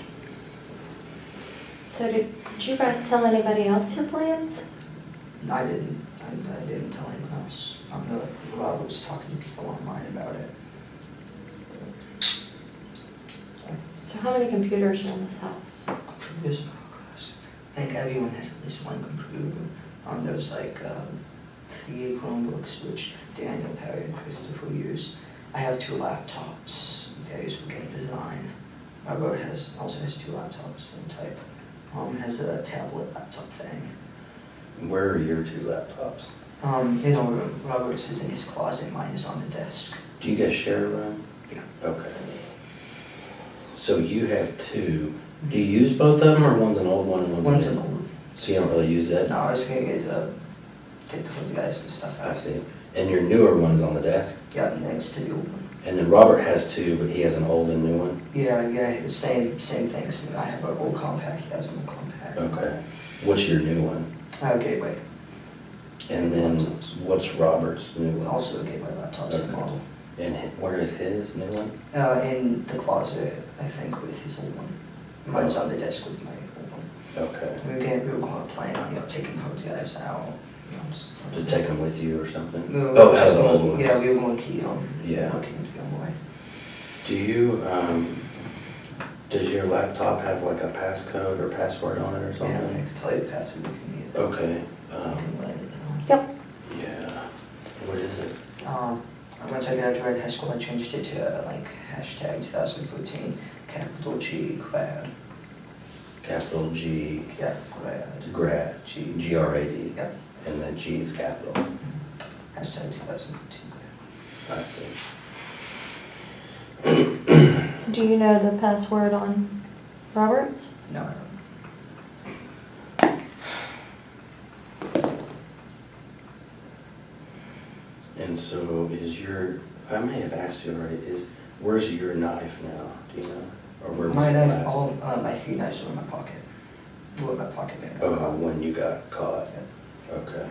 So did you guys tell anybody else your plans? No, I didn't. I didn't tell anyone else. I know Rob was talking to people online about it. So how many computers are in this house? Computers, oh gosh. I think everyone has at least one computer. There's like 3 Chromebooks, which Daniel, Perry, and Christopher use. I have 2 laptops. They're used for game design. My brother also has 2 laptops, same type. Has a tablet laptop thing. Where are your 2 laptops? Robert's is in his closet, mine is on the desk. Do you guys share a room? Yeah. Okay. So you have 2. Do you use both of them, or one's an old one and One's a an new? old one. So you don't really use it? No, I was gonna take the photographs and stuff I out. see. And your newer one is on the desk? Yeah, next to the old one. And then Robert has 2, but he has an old and new one? Yeah, same things. I have an old compact, he has an old compact. Okay. What's your new one? Gateway. And then what's Robert's new one? Also a Gateway laptop, same Okay. model. And where is his new one? In the closet, I think, with his old one. Mine's on the desk with my old one. Okay. We were going to plan on, taking the hard drives out, just. To take them with you or something? We were Oh, just out of the old going, ones? yeah, we were going to key Yeah. key them to the other way. Do you, does your laptop have like a passcode or password on it or Yeah, I something? can tell you the password if you need it. Okay, I can write it Yep. yeah. What is it? down. Once I graduated high school, I changed it to hashtag 2014, capital G, grad. Capital G, Yeah, grad. grad, G. G-R-A-D. Yep. And then G is capital. Hashtag 2014 grad. I see. Do you know the password on Robert's? No, I don't. And so is your, I may have asked you already, where's your knife now? Do you know? Or where was My it knife, last? all my 3 knives were in my pocket. Were in my pocket bag. Oh, when you got caught? Okay.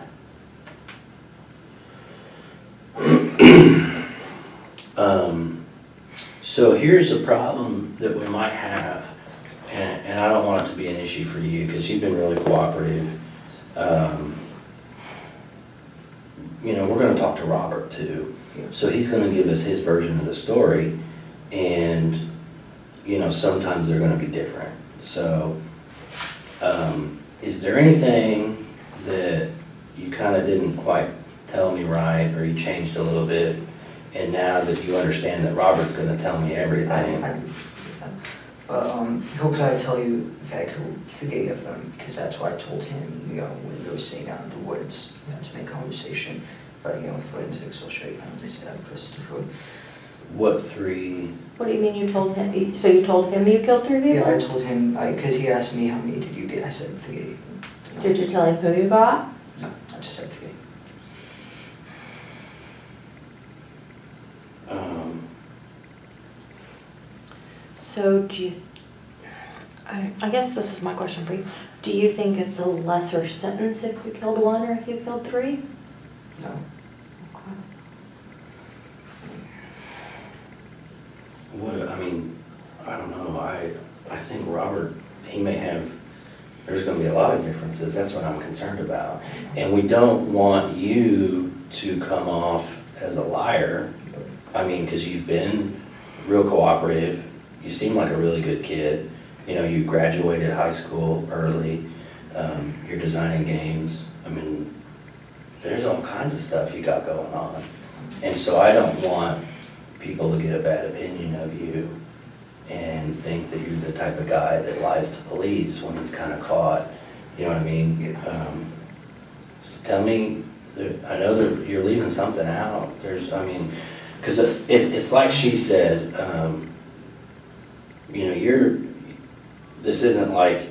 So here's a problem that we might have, and I don't want it to be an issue for you, because you've been really cooperative. We're gonna talk to Robert too. Yeah. So he's gonna give us his version of the story, and, sometimes they're gonna be different. So, is there anything that you kind of didn't quite tell me right, or you changed a little bit, and now that you understand that Robert's gonna tell me everything? But he'll probably tell you that he'll forgive them, because that's what I told him, when we were sitting out in the woods, to make conversation. But, forensics will show you how they said Christopher. What 3? What do you mean you told him? So you told him you killed 3 people? Yeah, I told him, because he asked me how many did you get, I said 3. Did you tell him who you got? No, I just said 3. So do you, I guess this is my question for you. Do you think it's a lesser sentence if you killed 1 or if you killed 3? No. I don't know, I think Robert, he may have, there's gonna be a lot of differences, that's what I'm concerned about. And we don't want you to come off as a liar, because you've been real cooperative, you seem like a really good kid, you graduated high school early, you're designing games, there's all kinds of stuff you got going on. And so I don't want people to get a bad opinion of you and think that you're the type of guy that lies to police when he's kind of caught, you know what I mean? Yeah. So tell me, I know that you're leaving something out, because it's like she said, this isn't like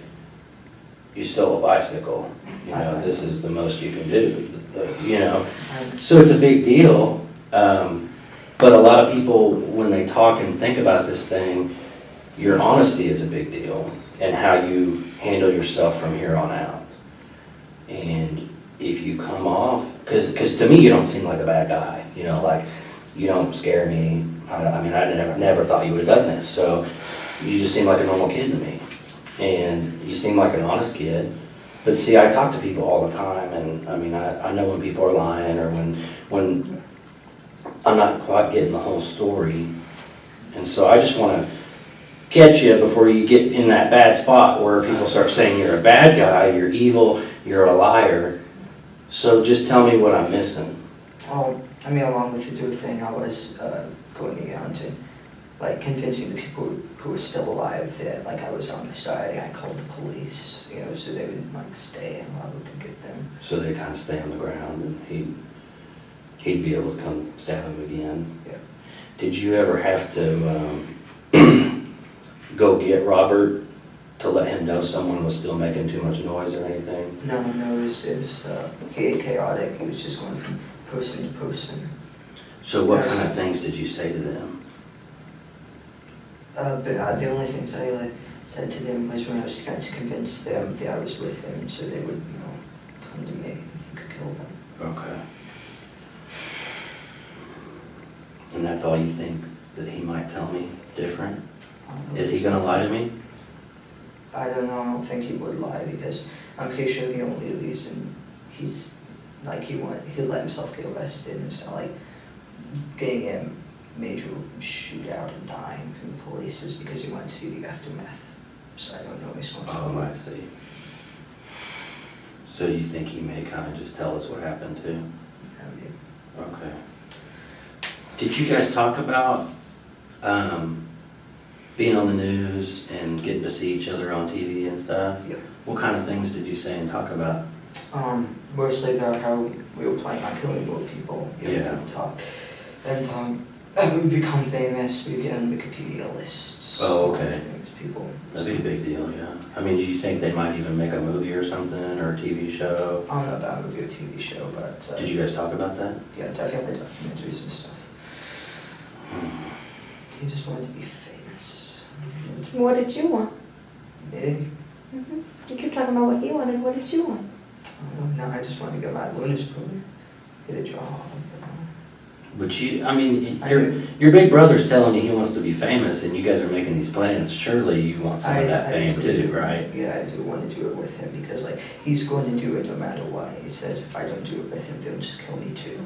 you stole a bicycle, this is the most you can do, So it's a big deal, but a lot of people, when they talk and think about this thing, your honesty is a big deal, and how you handle yourself from here on out. And if you come off, because to me you don't seem like a bad guy, you don't scare me. I never thought you would have done this, so you just seem like a normal kid to me. And you seem like an honest kid. But see, I talk to people all the time, and I know when people are lying, or when I'm not quite getting the whole story. And so I just want to catch you before you get in that bad spot where people start saying you're a bad guy, you're evil, you're a liar. So just tell me what I'm missing. Along with the do thing, I was going around to convincing the people who were still alive that I was on their side. I called the police, so they would stay and Robert could get them. So they kind of stay on the ground, and he'd be able to come stab him again. Yeah. Did you ever have to go get Robert to let him know someone was still making too much noise or anything? No, it was chaotic. He was just going from person to person. So what kind of things did you say to them? But the only things I said to them was when I was trying to convince them that I was with them, so they would, come to me and could kill them. Okay. And that's all you think that he might tell me different? Is he gonna lie to me? I don't know, I don't think he would lie, because I'm pretty sure the only reason he's, like, he let himself get arrested and it's not like getting a major shootout and dying from the police is because he wanted to see the aftermath. So I don't know his responsibility. Oh, I see. So you think he may kind of just tell us what happened too? Yeah, maybe. Okay. Did you guys talk about being on the news and getting to see each other on TV and stuff? Yep. What kind of things did you say and talk about? Mostly about how we were planning on killing more people, Yeah. from the top. And we become famous, we get on Wikipedia lists. Oh, okay. Famous people. That'd be a big deal, yeah. I mean, do you think they might even make a movie or something, or a TV show? I don't know about a movie or TV show, but Did you guys talk about that? yeah, definitely documentaries and stuff. He just wanted to be famous. What did you want? Me? You keep talking about what he wanted. What did you want? I don't know, I just wanted to get my learner's program, get a job. But you, I mean, your big brother's telling you he wants to be famous, and you guys are making these plans. Surely you want some of that fame too, right? Yeah, I do want to do it with him, because like he's going to do it no matter what. He says if I don't do it with him, they'll just kill me too,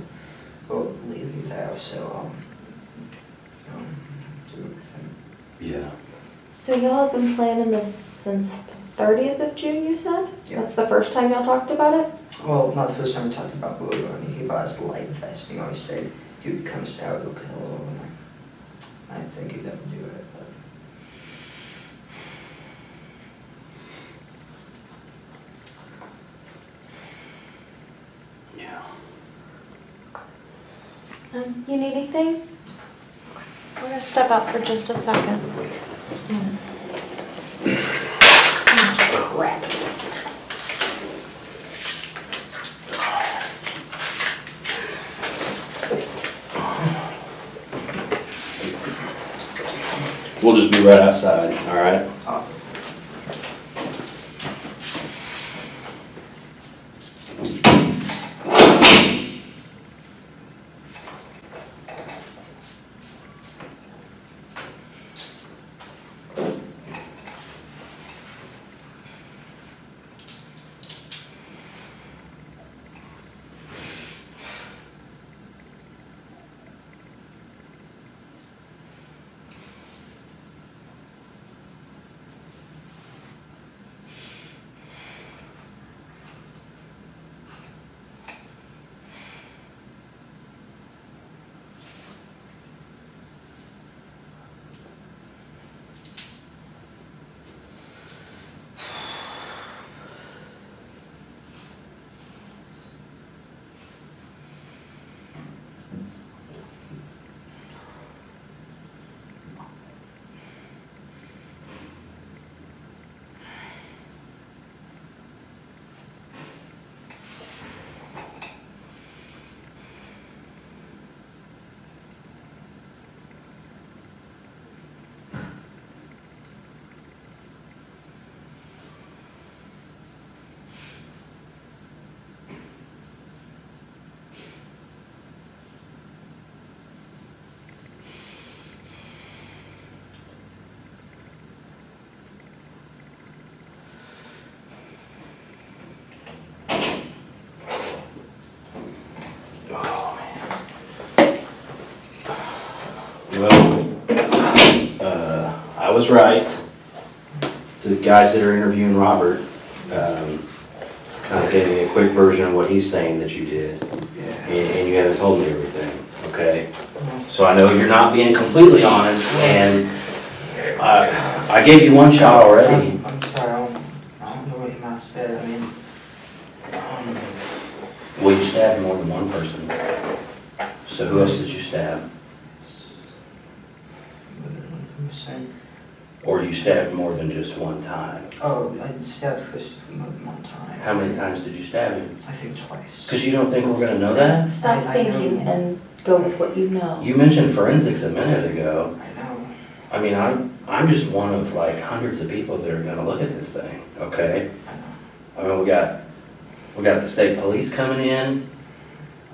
or leave me there. So do it with him. Yeah. So y'all have been planning this since the 30th of June, you said? Yeah. That's the first time y'all talked about it? Well, not the first time we talked about William. I mean, he bought us a light vest. He always said he would come out, okay, I think he'd never do it, but. Yeah. You need anything? We're gonna step out for just a second. Crap. We'll just be right outside, all right? I was right. The guys that are interviewing Robert kind of gave me a quick version of what he's saying that you did, and you haven't told me everything, okay? So I know you're not being completely honest, and I gave you one shot already. I'm sorry, I don't know what you might have said. I mean, Well, you stabbed more than one person. So who else did you stab? Or you stabbed more than just one time? Oh, I stabbed Christopher more than one time. How many times did you stab him? I think twice. Because you don't think we're gonna know that? Stop I know. thinking and go with what you know. You mentioned forensics a minute ago. I know. I mean, I'm just one of like hundreds of people that are gonna look at this thing, okay? I know. I mean, we got the state police coming in.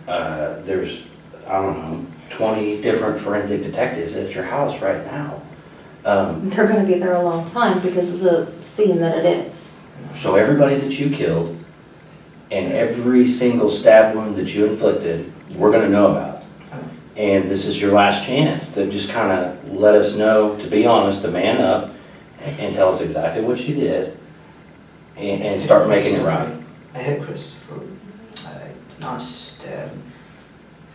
There's, I don't know, 20 different forensic detectives at your house right now. They're gonna be there a long time because of the scene that it is. So everybody that you killed and every single stab wound that you inflicted, we're gonna know about. And this is your last chance to just kind of let us know, to be honest, to man up and tell us exactly what you did and start making it right. I hit Christopher. I did not stab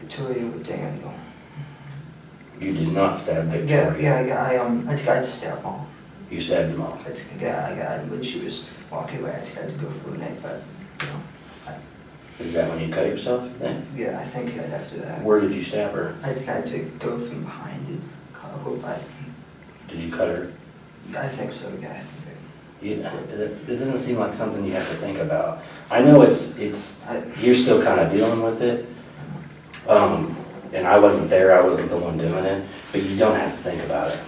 Victoria with Daniel. You did not stab Victoria. Yeah, I tried to stab Mom. You stabbed them all. When she was walking away, I tried to go for a neck, but, you know. Is that when you cut yourself, you think? Yeah, I think after that. Where did you stab her? I tried to go from behind it, but Did you cut her? I think so, yeah. It doesn't seem like something you have to think about. I know you're still kind of dealing with it. And I wasn't there, I wasn't the one doing it, but you don't have to think about it.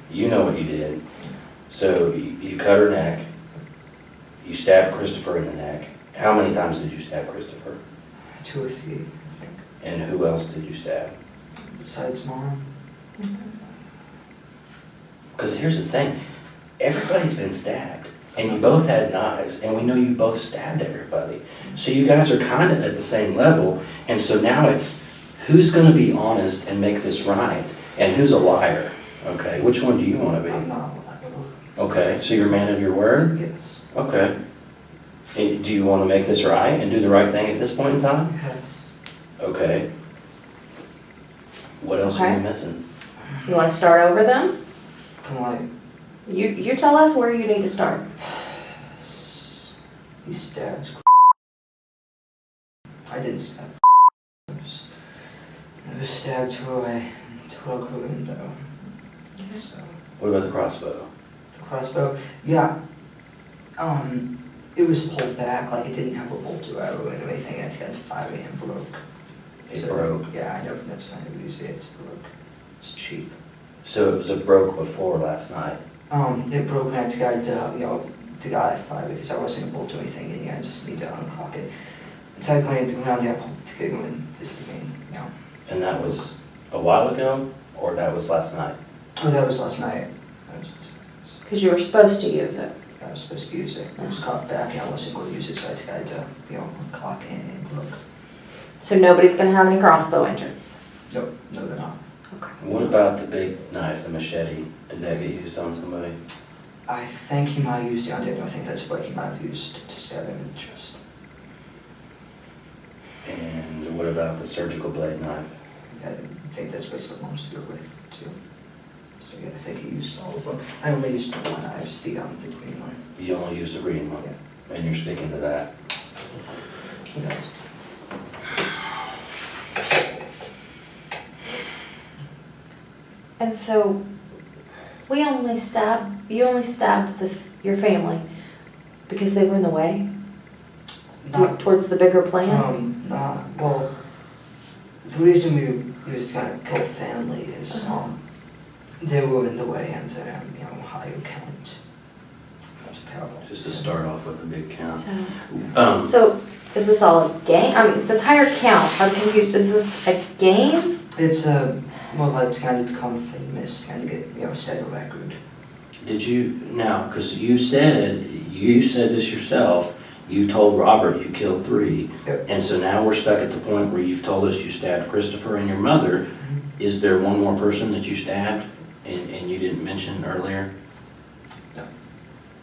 You know what you did. So you cut her neck, you stabbed Christopher in the neck. How many times did you stab Christopher? 2 or 3, I think. And who else did you stab? Besides Mom. Because here's the thing, everybody's been stabbed, and you both had knives, and we know you both stabbed everybody. So you guys are kind of at the same level, and so now it's who's going to be honest and make this right, and who's a liar, okay? Which one do you want to be? I'm not liable. Okay, so you're a man of your word? Yes. Okay. Do you want to make this right and do the right thing at this point in time? Yes. Okay. What else are you missing? You wanna start over then? From like, You tell us where you need to start. he stabs. I didn't stab. I was stabbed through a window. So, What about the crossbow? the crossbow, yeah. It was pulled back, like it didn't have a bolt or arrow or anything. I tried to fire it and broke. It broke? Yeah, I never, that's not how you use it. It's broke. It's cheap. So it broke before last night? It broke when I tried to guide fire because I wasn't able to do anything and I just need to uncock it. Instead of putting it around, I pulled the trigger and this thing, And that was a while ago, or that was last night? Oh, that was last night. Because you were supposed to use it. I was supposed to use it. It was cocked back and I wasn't going to use it, so I tried to, uncock it and broke. So nobody's gonna have any crossbow injuries. No, they're not. Okay. What about the big knife, the machete? Did that get used on somebody? I think he might have used it on Daniel. I think that's what he might have used to stab him in the chest. And what about the surgical blade knife? I think that's what someone's to go with, too. So yeah, I think he used all of them. I only used the one. I used the green one. You only used the green one? Yeah. And you're sticking to that? Yes. And so, you only stabbed your family because they were in the way? Towards the bigger plan? Well, the reason we was trying to kill family is, they were in the way and, higher count. Just to start off with a big count. So, is this all a game? I mean, this higher count, I'm confused, is this a game? It's like trying to become famous, trying to get, set a record. Did you, now, because you said this yourself, you told Robert you killed 3. Yep. And so now we're stuck at the point where you've told us you stabbed Christopher and your mother. Mm-hmm. Is there one more person that you stabbed and you didn't mention earlier? No.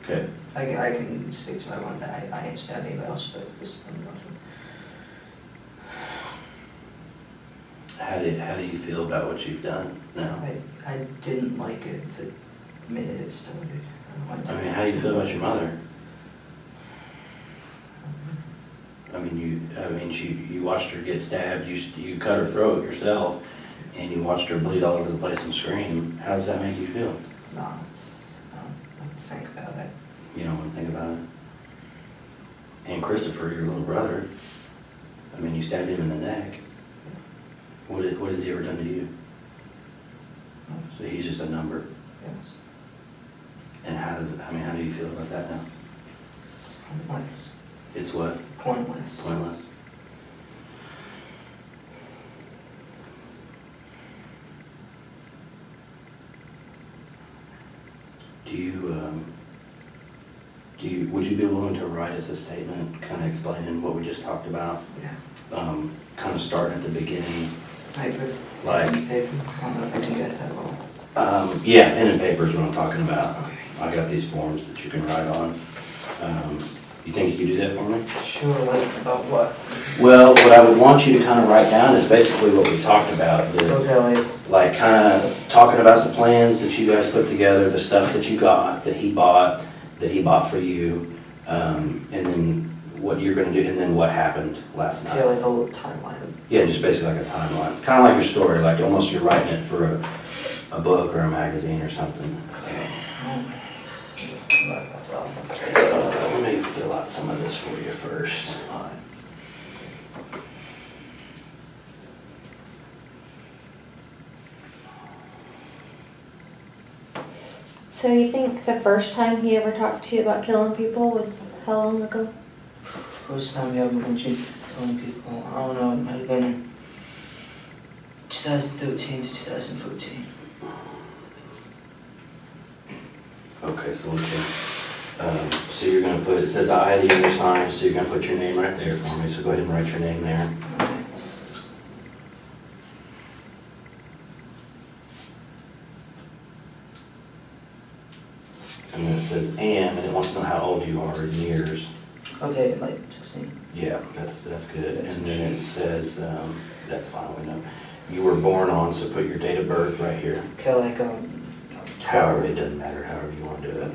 Okay. I can stick to my one that I ain't stabbed anybody else, but it's nothing. How do you feel about what you've done now? I didn't like it the minute it started. I mean, how do you feel about your mother? I mean, you watched her get stabbed, you cut her throat yourself, and you watched her bleed all over the place and scream. How does that make you feel? No, I don't think about it. You don't want to think about it? And Christopher, your little brother, I mean, you stabbed him in the neck. What has he ever done to you? So he's just a number. Yes. And how do you feel about that now? It's pointless. It's what? Pointless. Pointless. Would you be willing to write us a statement, kind of explaining what we just talked about? Yeah. Kind of starting at the beginning. Like with Like- paper? I don't know if I can get that all. Yeah, pen and paper is what I'm talking about. Okay. I got these forms that you can write on. You think you could do that for me? Sure, like about what? Well, what I would want you to kind of write down is basically what we talked about. Okay, Like kind of talking about the plans that you guys put together, the stuff that you got, that he bought for you, and then what you're gonna do, and then what happened last night. yeah, like a little timeline. Yeah, just basically like a timeline, kind of like your story, like almost you're writing it for a book or a magazine or something. Okay. Let me fill out some of this for you first. So you think the first time he ever talked to you about killing people was how long ago? First time you ever mentioned killing people, I don't know, it might have been 2013 to 2014. Okay, so so you're gonna put, it says I at the other sign, so you're gonna put your name right there for me, so go ahead and write your name there. Okay. And then it says and it wants to know how old you are in years. Okay, like 16. Yeah, that's good. And then it says, that's fine, we know. You were born on, so put your date of birth right here. Okay, like However, it doesn't matter, however you want to do it.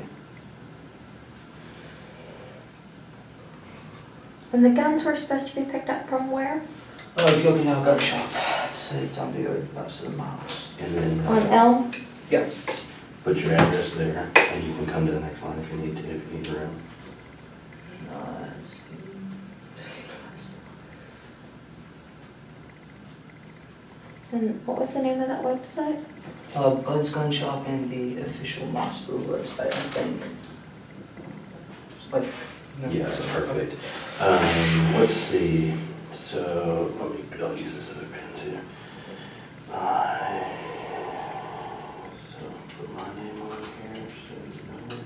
And the guns were supposed to be picked up from where? the Gilganaw gun shop. It's down the road about 7 miles. And then On Elm? Yeah. put your address there, and you can come to the next line if you need to, if you need room. And what was the name of that website? Bud's Gun Shop and the official Mossbrew website, I think. Like, no. Yeah, that's perfect. Let's see, so, I'll use this other pen too. So, put my name on here, so you know it.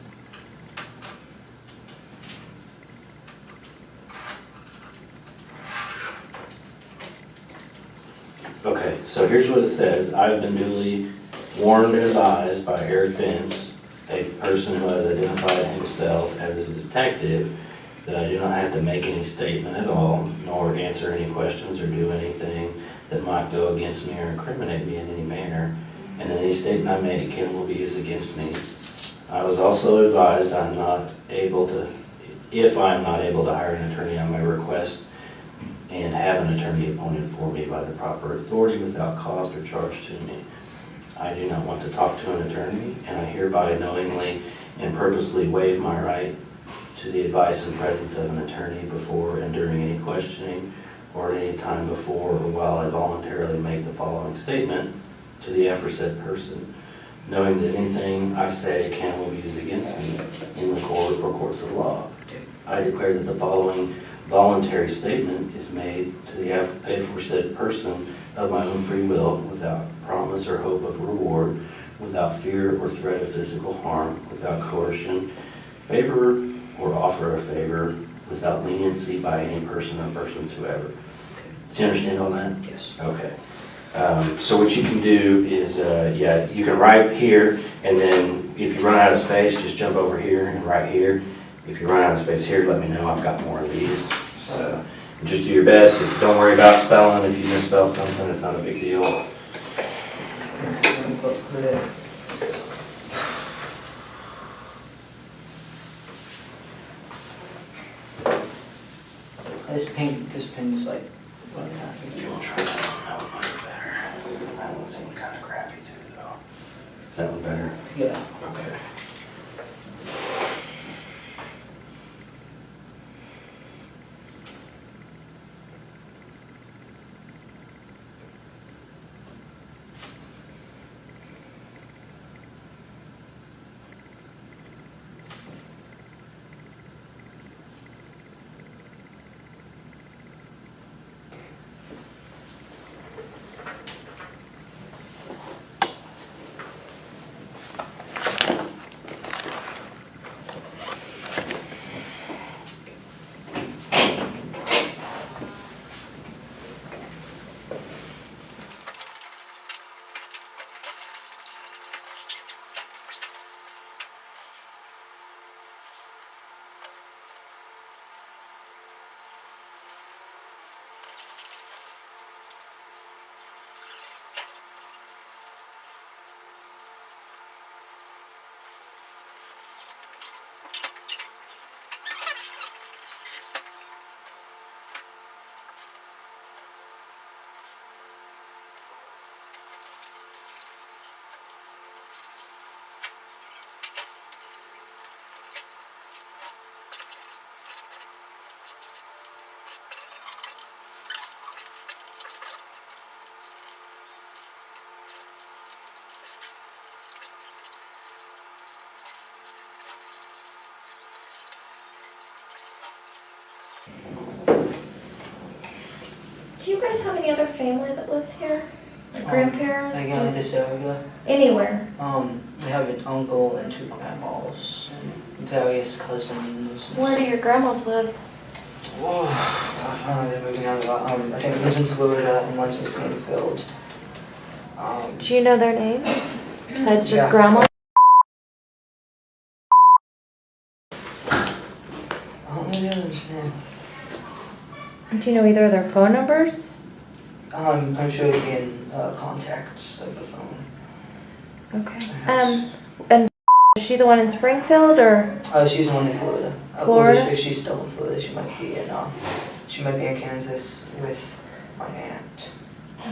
Okay, so here's what it says. I've been duly warned and advised by Eric Vince, a person who has identified himself as a detective, that I do not have to make any statement at all, nor answer any questions or do anything that might go against me or incriminate me in any manner, and any statement I make can will be used against me. I was also advised if I am not able to hire an attorney, I may request and have an attorney appointed for me by the proper authority without cost or charge to me. I do not want to talk to an attorney, and I hereby knowingly and purposely waive my right to the advice and presence of an attorney before and during any questioning or at any time before or while I voluntarily make the following statement to the aforesaid person, knowing that anything I say can will be used against me in the court or courts of law. I declare that the following voluntary statement is made to the aforesaid person of my own free will, without promise or hope of reward, without fear or threat of physical harm, without coercion, favor or offer of favor, without leniency by any person or persons whoever. Do you understand all that? Yes. Okay. So what you can do is, you can write here, and then if you run out of space, just jump over here and write here. If you run out of space here, let me know. I've got more of these. So just do your best. Don't worry about spelling. If you misspell something, it's not a big deal. This pin's like running out. You want to try that one? That one might be better. That one seemed kind of crappy too, though. Is that one better? Yeah. Okay. Do you guys have any other family that lives here? Like grandparents? Like in this area? Anywhere? I have an uncle and 2 grandmas and various cousins. Where do your grandmas live? Oh, they're moving out a lot. I think one's in Florida and one's in Springfield. Do you know their names? Besides just Yeah. grandma? I don't know the other's name. Do you know either of their phone numbers? I'm sure it'd be in contacts of the phone. Okay. Yes. And is she the one in Springfield or? She's the one in Florida. Florida? If she's still in Florida, she might be in Kansas with my aunt.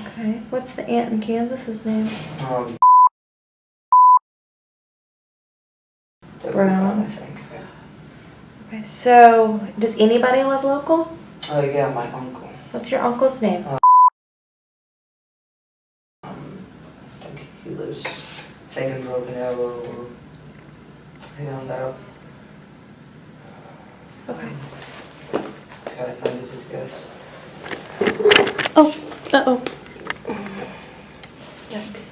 Okay. What's the aunt in Kansas's name? Deborah Brown. I think. Okay. So, does anybody live local? Yeah, my uncle. What's your uncle's name? I think he lives, in Broken Arrow or around that. Okay. Gotta find his address. Oh. Uh-oh. Yikes.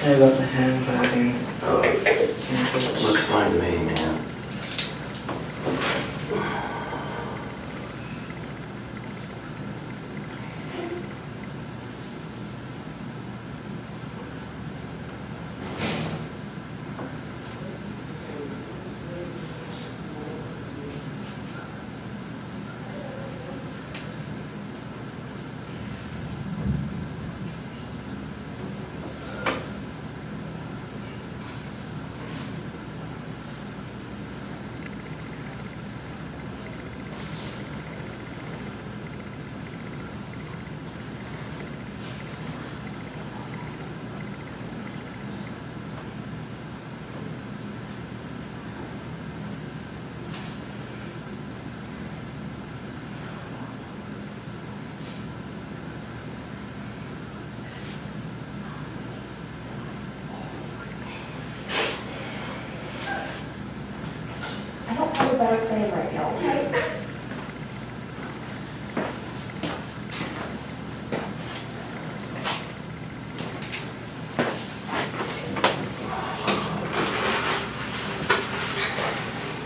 Sorry about the handwriting. Looks fine to me, man. I don't have a better plan right now, okay?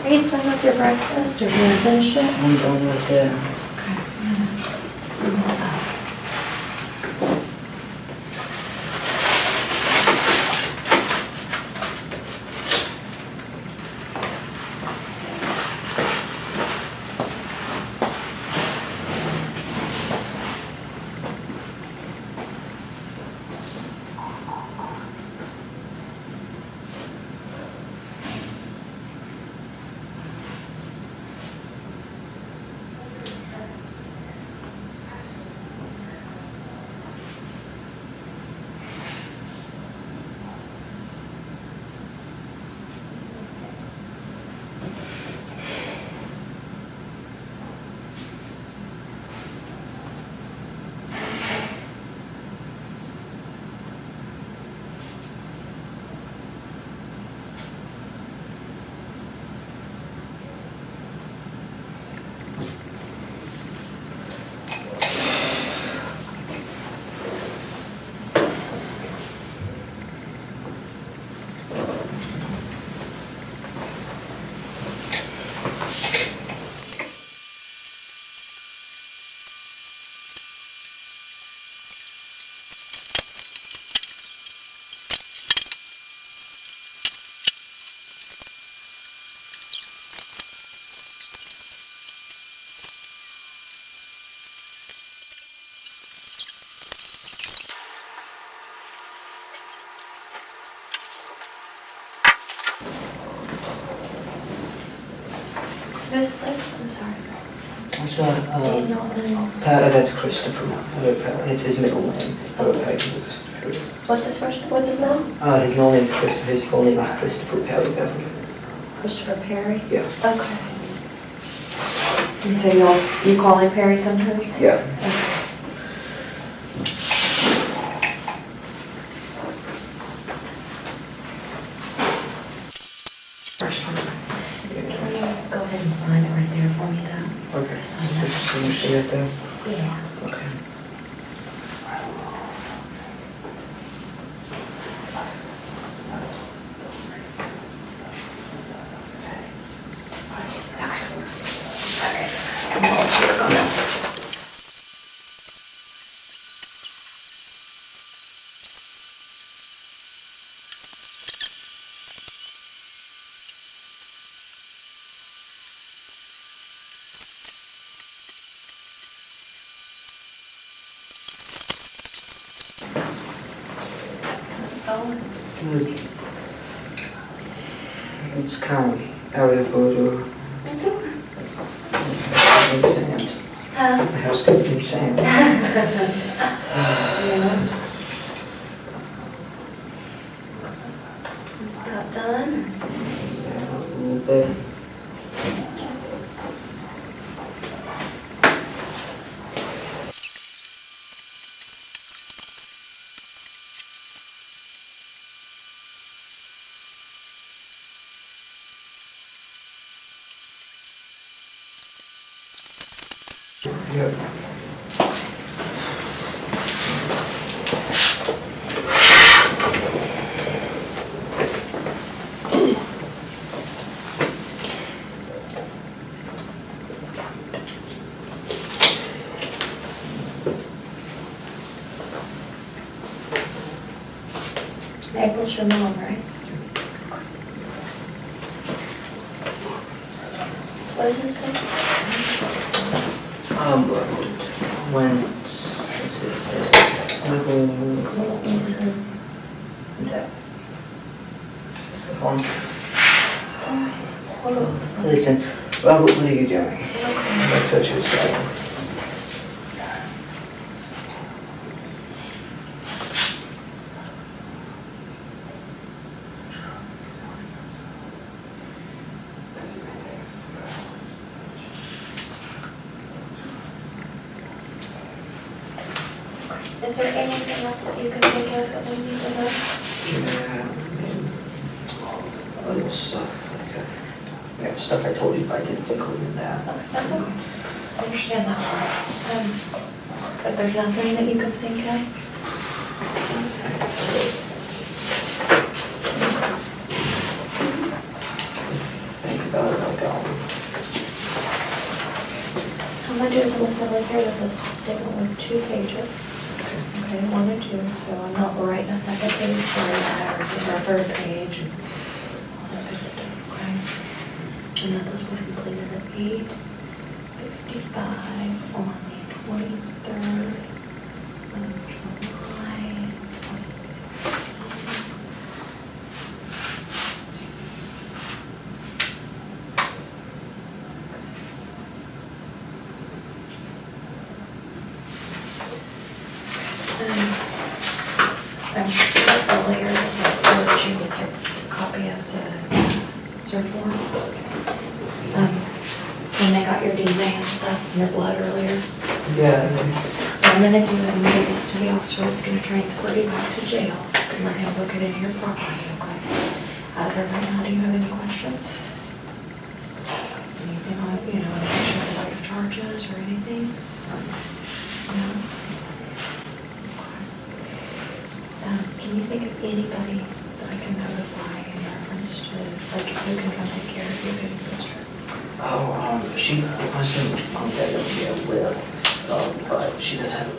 Are you done with your breakfast or do you want to finish it? I'm done with it. Okay. I'm gonna inside. I'm sorry. That's not, Daniel, that's Christopher. It's his middle name. what's his first, what's his name? His middle name is Christopher, his full name is Christopher Perry Beverly. Christopher Perry? Yeah. Okay. And so you call him Perry sometimes? Yeah. Okay. First one. Can you go ahead and sign it right there for me though? Okay. Sign that. Just understand it there. Yeah. Okay. Good. It's kind of out of order. It's okay. In sand. Huh? The house covered in sand. Yeah. About done? Yeah, a little bit. Yep. April's your mom, right? What does this say? When it says, Cool answer. Sorry. Listen, Robert, what are you doing? Okay. That's what she was saying. Is there anything else that you can think of that we need to know? Yeah, other stuff, like, stuff I told you, but I didn't include in that. Okay, that's okay. I understand that part. But there's nothing that you can think of? Think about it, like, I'm gonna do is I'm gonna put right here that this statement was 2 pages. Okay, 1 and 2, so I'm not writing a second page for that, or a third page, and all that good stuff, okay? And that this was completed at 8:55 on the 23rd of July. I said earlier that I served you with your copy of the search warrant. When they got your DNA and stuff, and your blood earlier. yeah, I'm gonna do is I'm gonna give this to the officer that's gonna transfer you back to jail and let him look at any of your property, okay? As of right now, do you have any questions? Anything on, any questions about your charges or anything? No? Can you think of anybody that I can notify in reference to, like, who can come take care of your baby sister? she wasn't on that idea with, but she does have